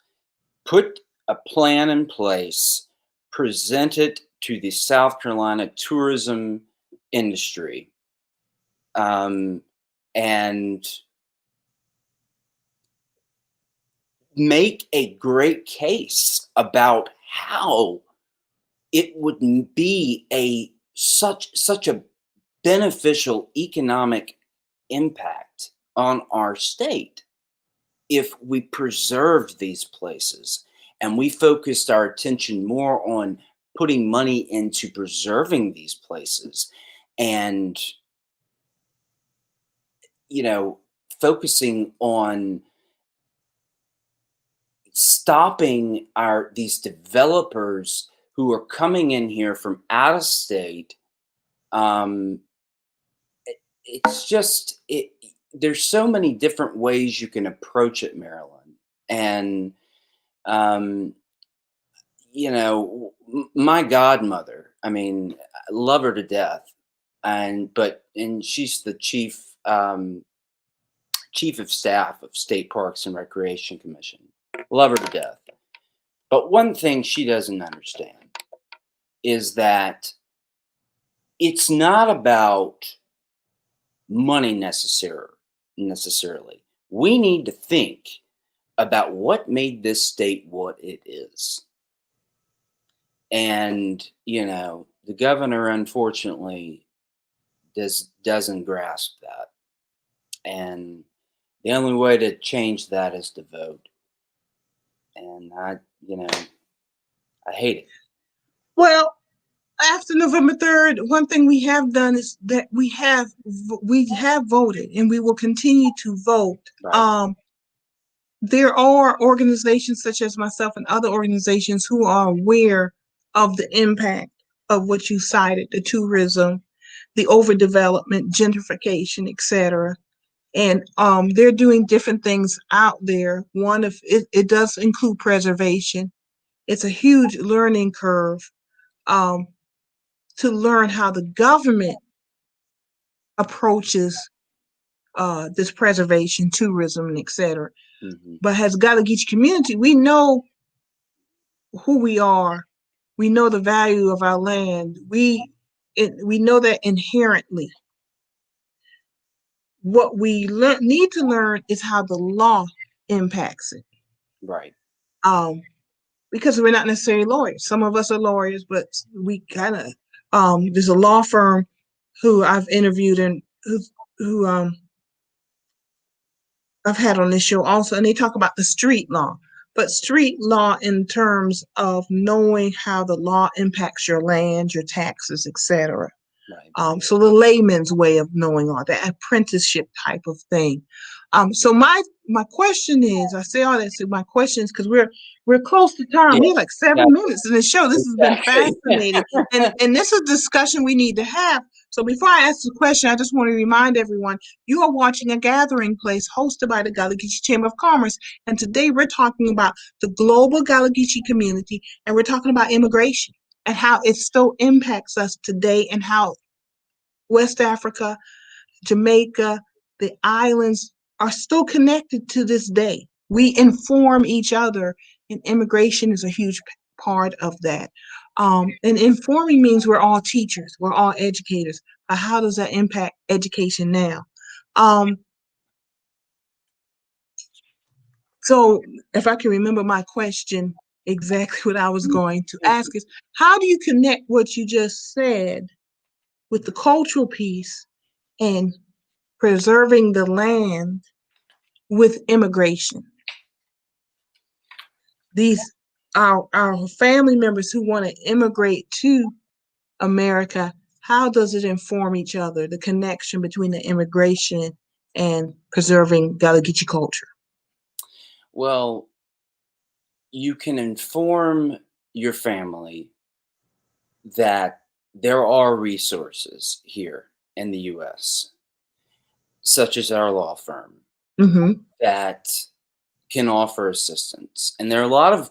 put a plan in place, present it to the South Carolina tourism industry, and make a great case about how it would be such a beneficial economic impact on our state if we preserved these places and we focused our attention more on putting money into preserving these places and, you know, focusing on stopping these developers who are coming in here from out of state. It's just, there's so many different ways you can approach it, Marilyn. And, you know, my godmother, I mean, I love her to death. And she's the chief of staff of State Parks and Recreation Commission. Love her to death. But one thing she doesn't understand is that it's not about money necessarily. We need to think about what made this state what it is. And, you know, the governor, unfortunately, doesn't grasp that. And the only way to change that is to vote. And I hate it. Well, after November 3rd, one thing we have done is that we have voted, and we will continue to vote. Right. There are organizations such as myself and other organizations who are aware of the impact of what you cited, the tourism, the overdevelopment, gentrification, etc. And they're doing different things out there. One of it does include preservation. It's a huge learning curve to learn how the government approaches this preservation, tourism, and etc. Mm-hmm. But as Gullah Geechee community, we know who we are. We know the value of our land. We know that inherently. What we need to learn is how the law impacts it. Right. Because we're not necessarily lawyers. Some of us are lawyers, but we kind of There's a law firm who I've interviewed and who I've had on this show also, and they talk about the street law. But street law in terms of knowing how the law impacts your land, your taxes, etc. Right. So the layman's way of knowing all that apprenticeship type of thing. So my question is, I say all that. So my question is, because we're close to time. Yeah. We have like 7 minutes in the show. This has been Exactly. fascinating, and this is a discussion we need to have. So before I ask the question, I just want to remind everyone you are watching a gathering place hosted by the Gullah Geechee Chamber of Commerce, and today we're talking about the global Gullah Geechee community, and we're talking about immigration and how it still impacts us today, and how West Africa, Jamaica, the islands are still connected to this day. We inform each other, and immigration is a huge part of that. And informing means we're all teachers, we're all educators. But how does that impact education now? Um, so, if I can remember my question exactly what I was going to ask is, how do you connect what you just said with the cultural piece and preserving the land with immigration? These our family members who want to immigrate to America, how does it inform each other, the connection between the immigration and preserving Gullah Geechee culture? Well, you can inform your family that there are resources here in the US, such as our law firm, Mm-hmm. that can offer assistance. And there are a lot of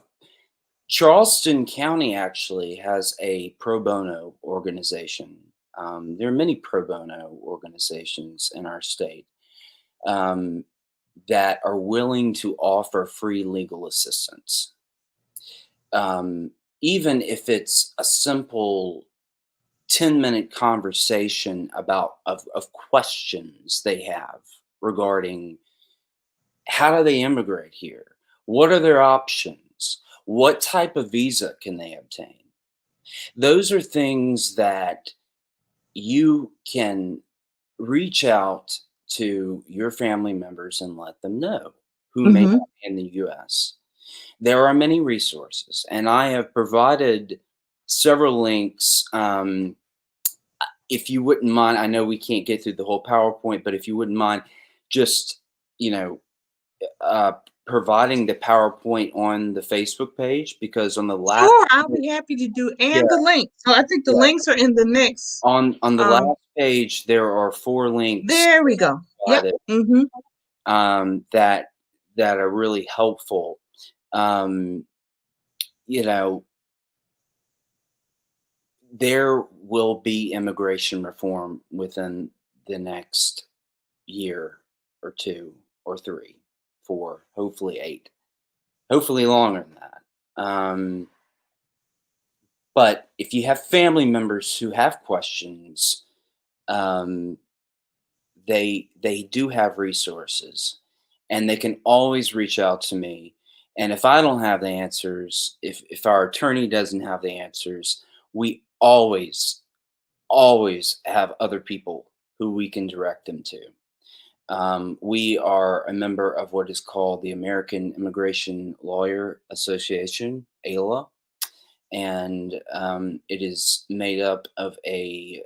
Charleston County actually has a pro bono organization. There are many pro bono organizations in our state um, that are willing to offer free legal assistance. Um, Even if it's a simple 10-minute conversation of questions they have regarding how do they immigrate here? What are their options? What type of visa can they obtain? Those are things that you can reach out to your family members and let them know who may Mm-hmm. not be in the US. There are many resources, and I have provided several links. If you wouldn't mind, I know we can't get through the whole PowerPoint, but if you wouldn't mind just, you know, uh, providing the PowerPoint on the Facebook page, because on the last, Sure, I'll be happy to do, yeah, and the link. So I think the yeah, links are in the next. on the Um, last page, there are 4 links there we go. Yep. provided, Mm-hmm. that are really helpful. Um, you know, there will be immigration reform within the next year or 2 or 3, 4, hopefully 8, hopefully longer than that. But if you have family members who have questions, um, they do have resources, and they can always reach out to me. And if I don't have the answers, if our attorney doesn't have the answers, we always have other people who we can direct them to. We are a member of what is called the American Immigration Lawyer Association, AILA, and it is made up of a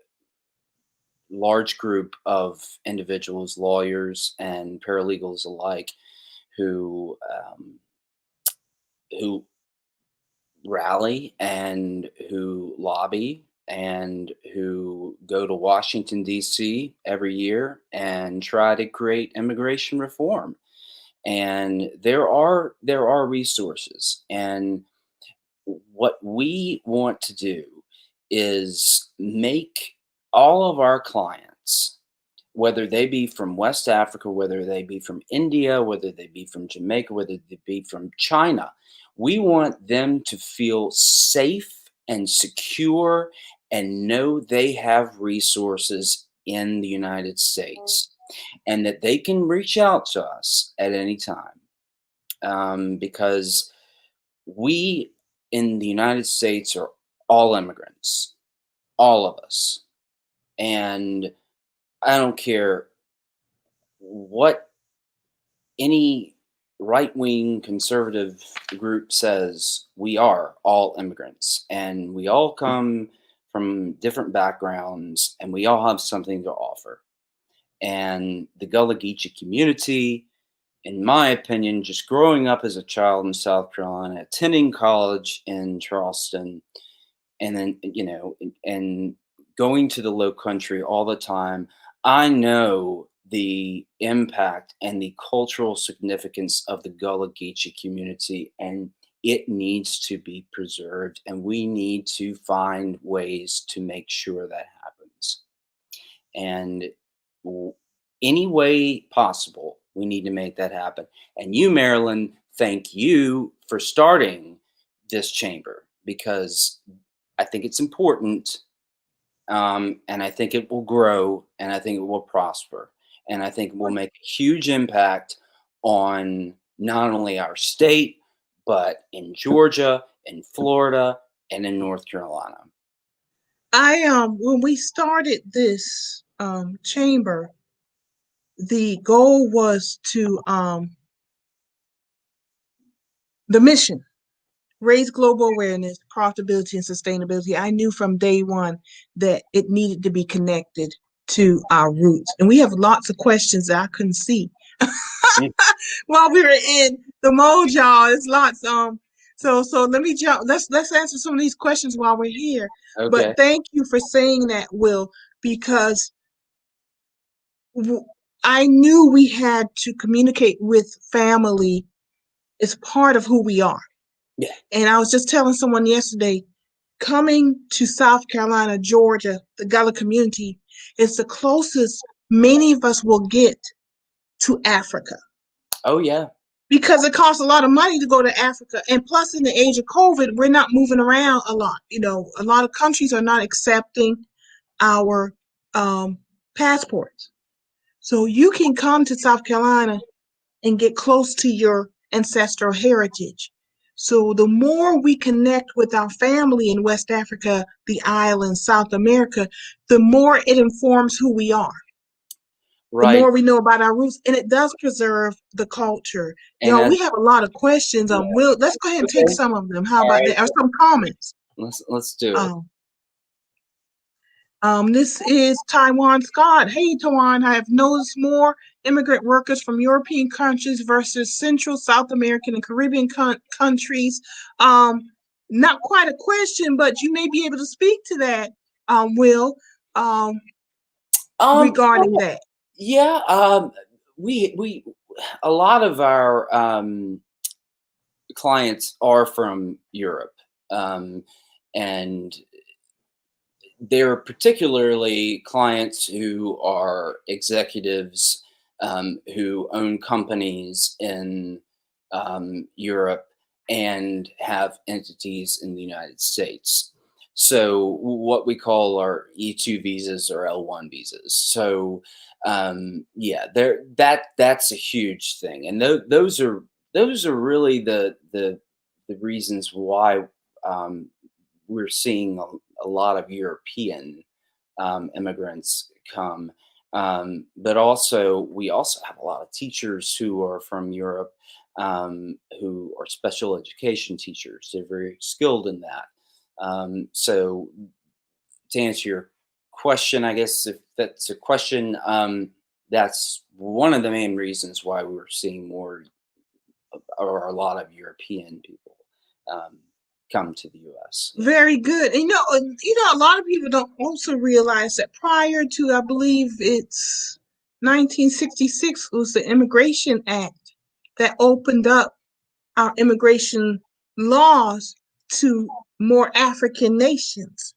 large group of individuals, lawyers and paralegals alike, who who rally and who lobby and who go to Washington D.C. every year and try to create immigration reform. And there are resources, and what we want to do is make all of our clients, whether they be from West Africa, whether they be from India, whether they be from Jamaica, whether they be from China, we want them to feel safe and secure and know they have resources in the United States and that they can reach out to us at any time, because we in the United States are all immigrants. all of us. And I don't care what any right-wing conservative group says, we are all immigrants and we all come from different backgrounds and we all have something to offer. And the Gullah Geechee community, in my opinion, just growing up as a child in South Carolina, attending college in Charleston, and then, and going to the Low Country all the time, I know the impact and the cultural significance of the Gullah Geechee community, and it needs to be preserved, and we need to find ways to make sure that happens. And any way possible, we need to make that happen. And you, Marilyn, thank you for starting this chamber, because I think it's important, and I think it will grow, and I think it will prosper, and I think it will make a huge impact on not only our state, but in Georgia, in Florida, and in North Carolina. When we started this chamber, the goal was to the mission: raise global awareness, profitability, and sustainability. I knew from day one that it needed to be connected to our roots. And we have lots of questions that I couldn't see while we were in the mode, y'all. It's lots. So let me jump. Let's answer some of these questions while we're here. Okay. But thank you for saying that, Will, because I knew we had to communicate with family as part of who we are. Yeah. And I was just telling someone yesterday, coming to South Carolina, Georgia, the Gullah community is the closest many of us will get to Africa. Oh, yeah. Because it costs a lot of money to go to Africa. And plus, in the age of COVID, we're not moving around a lot. A lot of countries are not accepting our passports. So you can come to South Carolina and get close to your ancestral heritage. So the more we connect with our family in West Africa, the islands, South America, the more it informs who we are. Right. The more we know about our roots, and it does preserve the culture. We have a lot of questions. Let's go ahead and take some of them. How about that? Or some comments. Let's do it. This is Taiwan Scott. Hey, Taiwan, I have noticed more immigrant workers from European countries versus Central, South American, and Caribbean countries. Not quite a question, but you may be able to speak to that, Will, regarding that. Yeah, we a lot of our clients are from Europe, and they're particularly clients who are executives who own companies in Europe and have entities in the United States. So what we call our E2 visas or L1 visas. So that's a huge thing, and those are really the reasons why we're seeing a lot of European immigrants come. But we also have a lot of teachers who are from Europe, who are special education teachers. They're very skilled in that. So to answer your question, I guess if that's a question, that's one of the main reasons why we're seeing more or a lot of European people come to the U.S. Very good. And, a lot of people don't also realize that prior to, I believe it's 1966, was the Immigration Act that opened up our immigration laws to more African nations,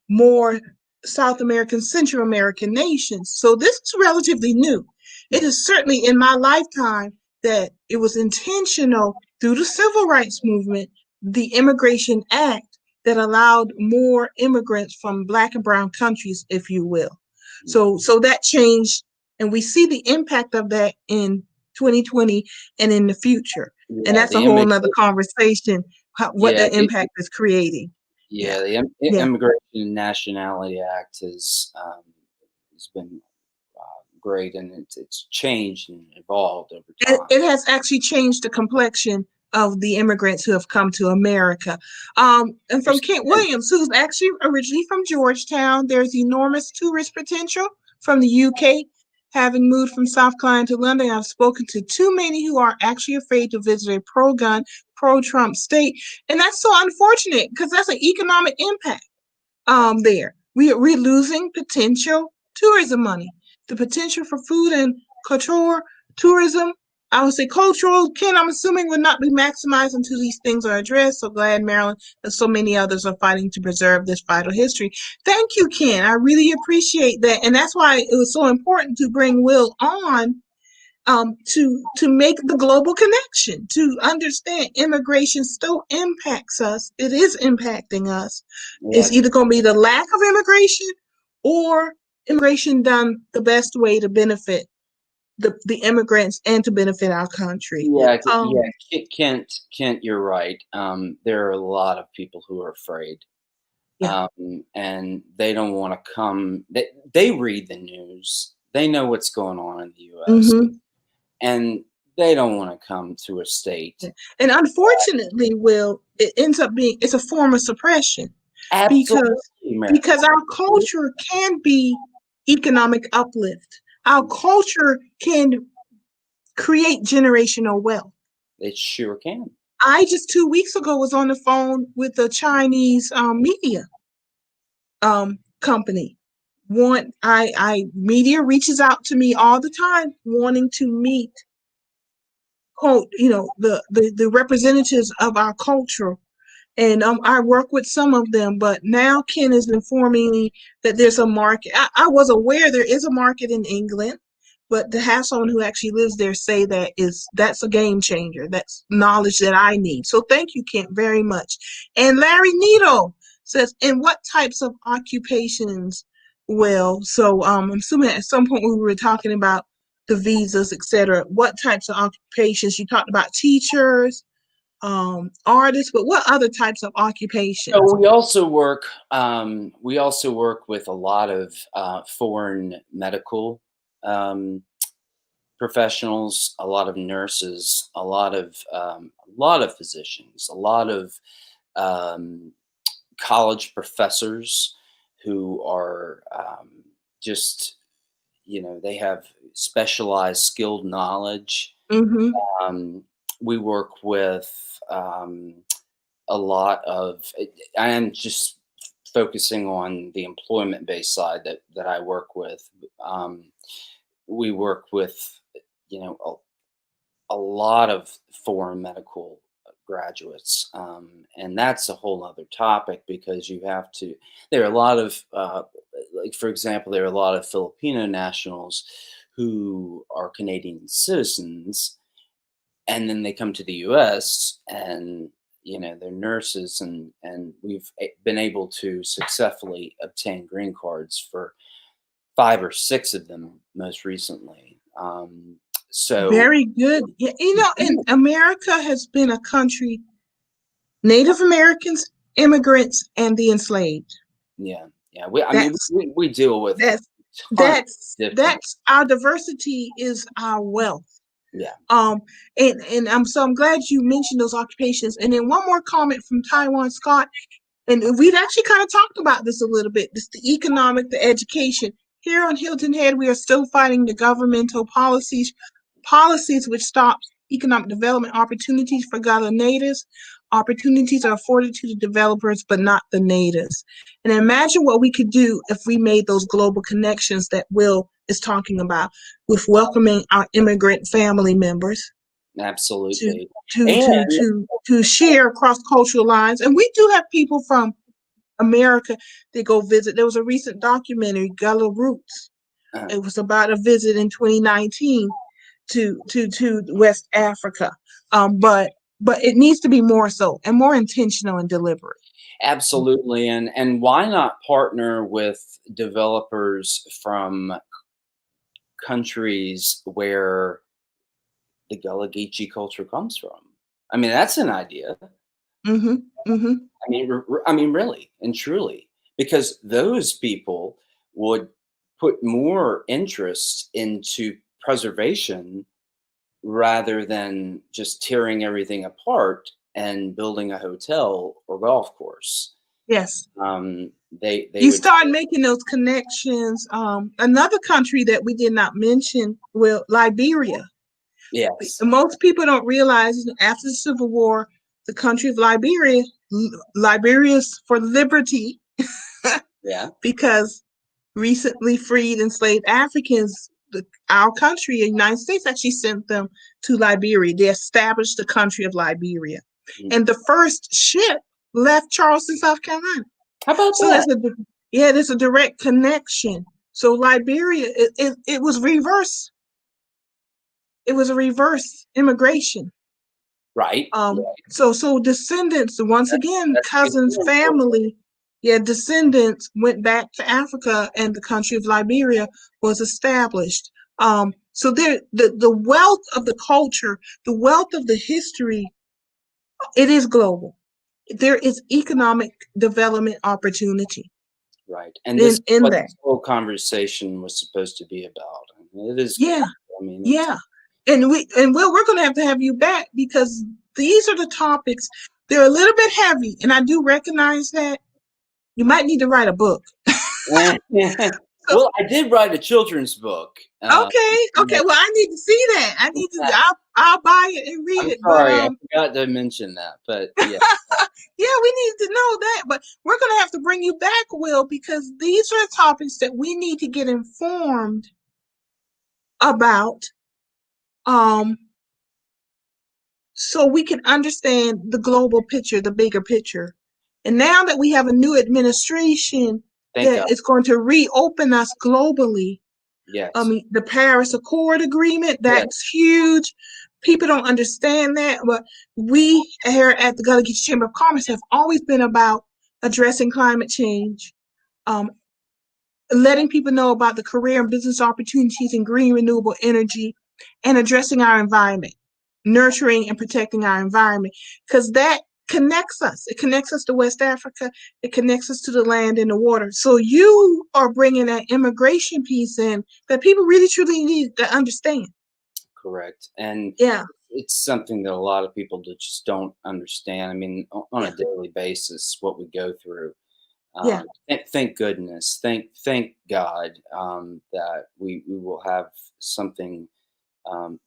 more South American, Central American nations. So this is relatively new. It is certainly in my lifetime that it was intentional through the Civil Rights Movement, the Immigration Act, that allowed more immigrants from Black and brown countries, if you will. So that changed, and we see the impact of that in 2020 and in the future. And that's a whole nother conversation, what the impact is creating. Yeah, the Yeah. Immigration and Nationality Act has been great, and it's changed and evolved over time. It has actually changed the complexion of the immigrants who have come to America. And from Kent Williams, who's actually originally from Georgetown, there's enormous tourist potential from the UK. Having moved from South Carolina to London, I've spoken to too many who are actually afraid to visit a pro-gun, pro-Trump state. And that's so unfortunate because that's an economic impact there. We're losing potential tourism money, the potential for food and culture tourism. I would say cultural, Ken, I'm assuming would not be maximized until these things are addressed. So glad Maryland and so many others are fighting to preserve this vital history. Thank you, Ken. I really appreciate that. And that's why it was so important to bring Will on to make the global connection, to understand immigration still impacts us. It is impacting us. It's Yeah, either going to be the lack of immigration or immigration done the best way to benefit the immigrants and to benefit our country. yeah, Um, yeah. Kent, you're right. There are a lot of people who are afraid, yeah. and they don't want to come. They read the news. They know what's going on in the U.S. Mm-hmm. and they don't want to come to a state. And unfortunately, Will, it ends up being it's a form of suppression Absolutely, because Mary. our culture can be economic uplift. Our culture can create generational wealth. It sure can. I just 2 weeks ago was on the phone with a Chinese media company. I media reaches out to me all the time wanting to meet quote the representatives of our culture. And I work with some of them, but now Ken is informing me that there's a market. I was aware there is a market in England, but to have someone who actually lives there say that's a game changer. That's knowledge that I need. So thank you, Kent, very much. And Larry Needle says, "In what types of occupations?" Well, so I'm assuming at some point we were talking about the visas, etc. What types of occupations? You talked about teachers, artists, but what other types of occupations? So we also work. We also work with a lot of foreign medical professionals, a lot of nurses, a lot of physicians, a lot of um, college professors who are just they have specialized skilled knowledge. Mm-hmm. Um, we work with a lot of. I am just focusing on the employment-based side that I work with. We work with you know a lot of foreign medical graduates, and that's a whole other topic because you have to. There are a lot of, like for example, there are a lot of Filipino nationals who are Canadian citizens, and then they come to the U.S. and they're nurses, and we've been able to successfully obtain green cards for 5 or 6 of them most recently. So Very good. Yeah, and America has been a country, Native Americans, immigrants, and the enslaved. yeah. I mean, That's we deal with that's tons of that's different. that's our diversity is our wealth. Yeah, And I'm glad you mentioned those occupations. And then one more comment from Taiwan Scott. And we've actually kind of talked about this a little bit. This the economic, the education. Here on Hilton Head, we are still fighting the governmental policies which stop economic development opportunities for Gullah natives. Opportunities are afforded to the developers, but not the natives. And imagine what we could do if we made those global connections that Will is talking about with welcoming our immigrant family members to absolutely. to And to to to share cross cultural lines. And we do have people from America that go visit. There was a recent documentary, Gullah Roots. uh, It was about a visit in 2019 to West Africa. But it needs to be more so and more intentional and deliberate. absolutely, and why not partner with developers from countries where the Gullah Geechee culture comes from? I mean, that's an idea. Mm-hmm. Mm-hmm. I mean, really and truly, because those people would put more interest into preservation rather than just tearing everything apart and building a hotel or golf course. Yes. They You would, start making those connections. Another country that we did not mention, well, Liberia. yes, Most people don't realize after the Civil War, the country of Liberia, Liberia's for liberty yeah, because recently freed enslaved Africans, our country, the United States, actually sent them to Liberia. They established the country of Liberia. mm. And the first ship left Charleston, South Carolina. How about So that? there's a direct connection. So Liberia, it was reverse. It was a reverse immigration. Right. So descendants, once again, That's even cousins, more important. family, yeah, descendants went back to Africa and the country of Liberia was established. So the wealth of the culture, the wealth of the history, it is global. There is economic development opportunity Right. And this is in what that. this whole conversation was supposed to be about. It is. Yeah, I mean, it's, yeah. And we're gonna have you back because these are the topics. They're a little bit heavy, and I do recognize that. You might need to write a book. So, well, I did write a children's book. okay. Well, I need to see that. I need to. I'll buy it and read I'm it. But sorry, I forgot to mention that. But yeah, yeah, we need to know that. But we're gonna have to bring you back, Will, because these are the topics that we need to get informed about. Um, so we can understand the global picture, the bigger picture. And now that we have a new administration thank God. that is going to reopen us globally, Yes. the Paris Accord Agreement, Yes. that's huge. People don't understand that, but we here at the Gullah Geechee Chamber of Commerce have always been about addressing climate change, um, letting people know about the career and business opportunities in green renewable energy, and addressing our environment, nurturing and protecting our environment, because that connects us. It connects us to West Africa. It connects us to the land and the water. So you are bringing that immigration piece in that people really truly need to understand. Correct. And Yeah, it's something that a lot of people just don't understand. I mean, on yeah, a daily basis, what we go through. yeah. Thank goodness, thank God that we will have something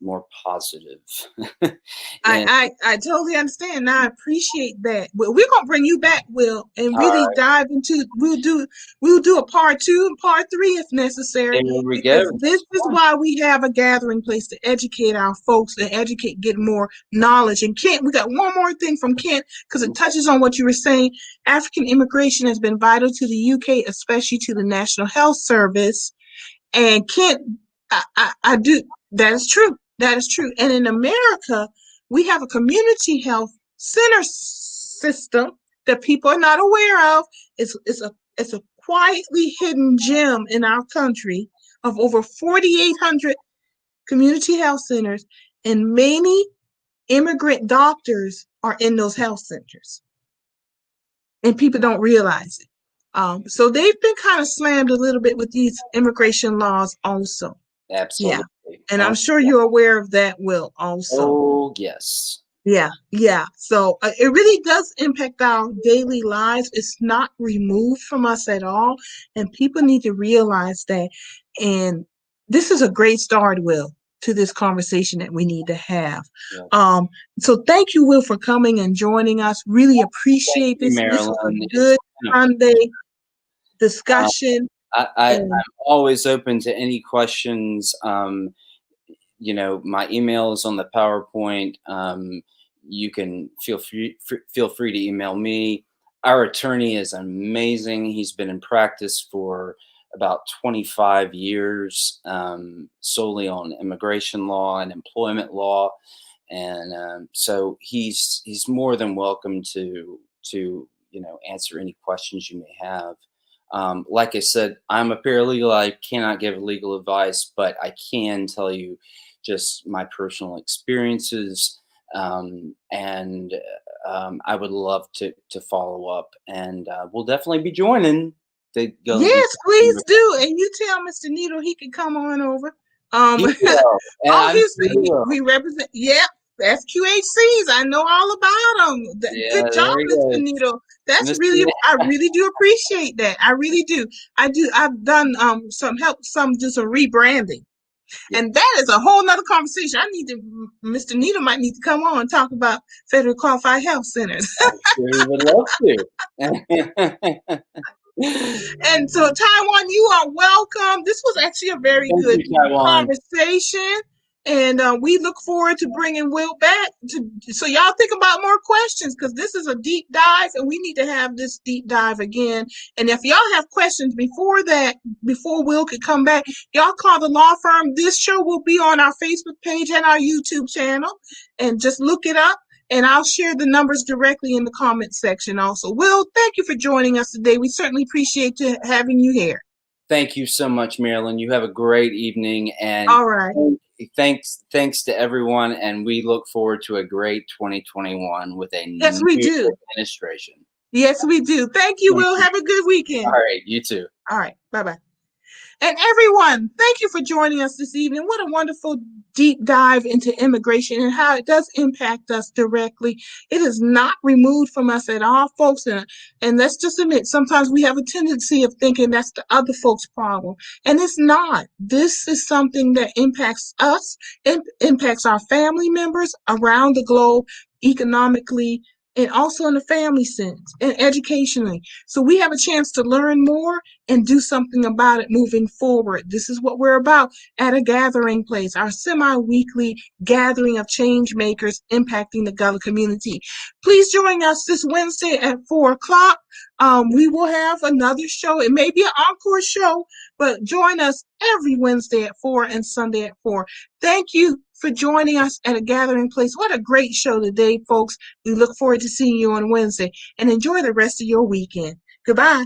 more positive. And I totally understand. And I appreciate that. Well, we're gonna bring you back, Will, and all really right, dive into. We'll do a part 2 and part 3 if necessary, there we go. because this is why we have a gathering place to educate our folks and get more knowledge. And Kent, we got one more thing from Kent because it touches on what you were saying. African immigration has been vital to the UK, especially to the National Health Service. And Kent, I do. That is true. That is true. And in America, we have a community health center system that people are not aware of. It's a quietly hidden gem in our country of over 4,800 community health centers, and many immigrant doctors are in those health centers, and people don't realize it. So they've been kind of slammed a little bit with these immigration laws also. Yeah. Absolutely. And I'm sure you're aware of that, Will, also. Oh yes. Yeah, yeah. So it really does impact our daily lives. It's not removed from us at all. And people need to realize that. And this is a great start, Will, to this conversation that we need to have. Yeah. So thank you, Will, for coming and joining us. Really appreciate Thank you, this. This was a Marilyn. good It's, Sunday discussion. I'm always open to any questions. My email is on the PowerPoint. You can feel free to email me. Our attorney is amazing. He's been in practice for about 25 years, solely on immigration law and employment law, and so he's more than welcome to answer any questions you may have. Like I said, I'm a paralegal. I cannot give legal advice, but I can tell you just my personal experiences. And I would love to follow up, and we'll definitely be joining the Gullah Yes, please Geechee. do. And you tell Mr. Needle he can come on over. He will, and I'm sure Obviously, he will. we represent, yep, FQHCs. I know all about them. Yeah, Good job, there he Mr. is. Needle. That's Mr. really, I really do appreciate that. I really do. I do. I've done some help, some do some rebranding. Yeah, And that is a whole nother conversation. I need to, Mr. Needle might need to come on and talk about federal qualified health centers. I'm sure he would love to. And so, Taiwan, you are welcome. This was actually a very Thank good you, Taiwan. conversation. And we look forward to bringing Will back. So y'all think about more questions, because this is a deep dive, and we need to have this deep dive again. And if y'all have questions before that, before Will could come back, y'all call the law firm. This show will be on our Facebook page and our YouTube channel. And just look it up. And I'll share the numbers directly in the comment section also. Will, thank you for joining us today. We certainly appreciate having you here. Thank you so much, Marilyn. You have a great evening, and all right. Thanks to everyone, and we look forward to a great 2021 with a yes, we do. administration. Yes, we do. Thank you, Will. Have a good weekend. All right, you too. All right, bye-bye. And everyone, thank you for joining us this evening. What a wonderful deep dive into immigration and how it does impact us directly. It is not removed from us at all, folks. And let's just admit, sometimes we have a tendency of thinking that's the other folks' problem. And it's not. This is something that impacts us, impacts our family members around the globe, economically, and also in the family sense and educationally. So we have a chance to learn more and do something about it moving forward. This is what we're about at a gathering place, our semi-weekly gathering of change makers impacting the Gullah community. Please join us this Wednesday at 4:00. We will have another show. It may be an encore show, but join us every Wednesday at 4 and Sunday at 4. Thank you for joining us at a gathering place. What a great show today, folks. We look forward to seeing you on Wednesday, and enjoy the rest of your weekend. Goodbye.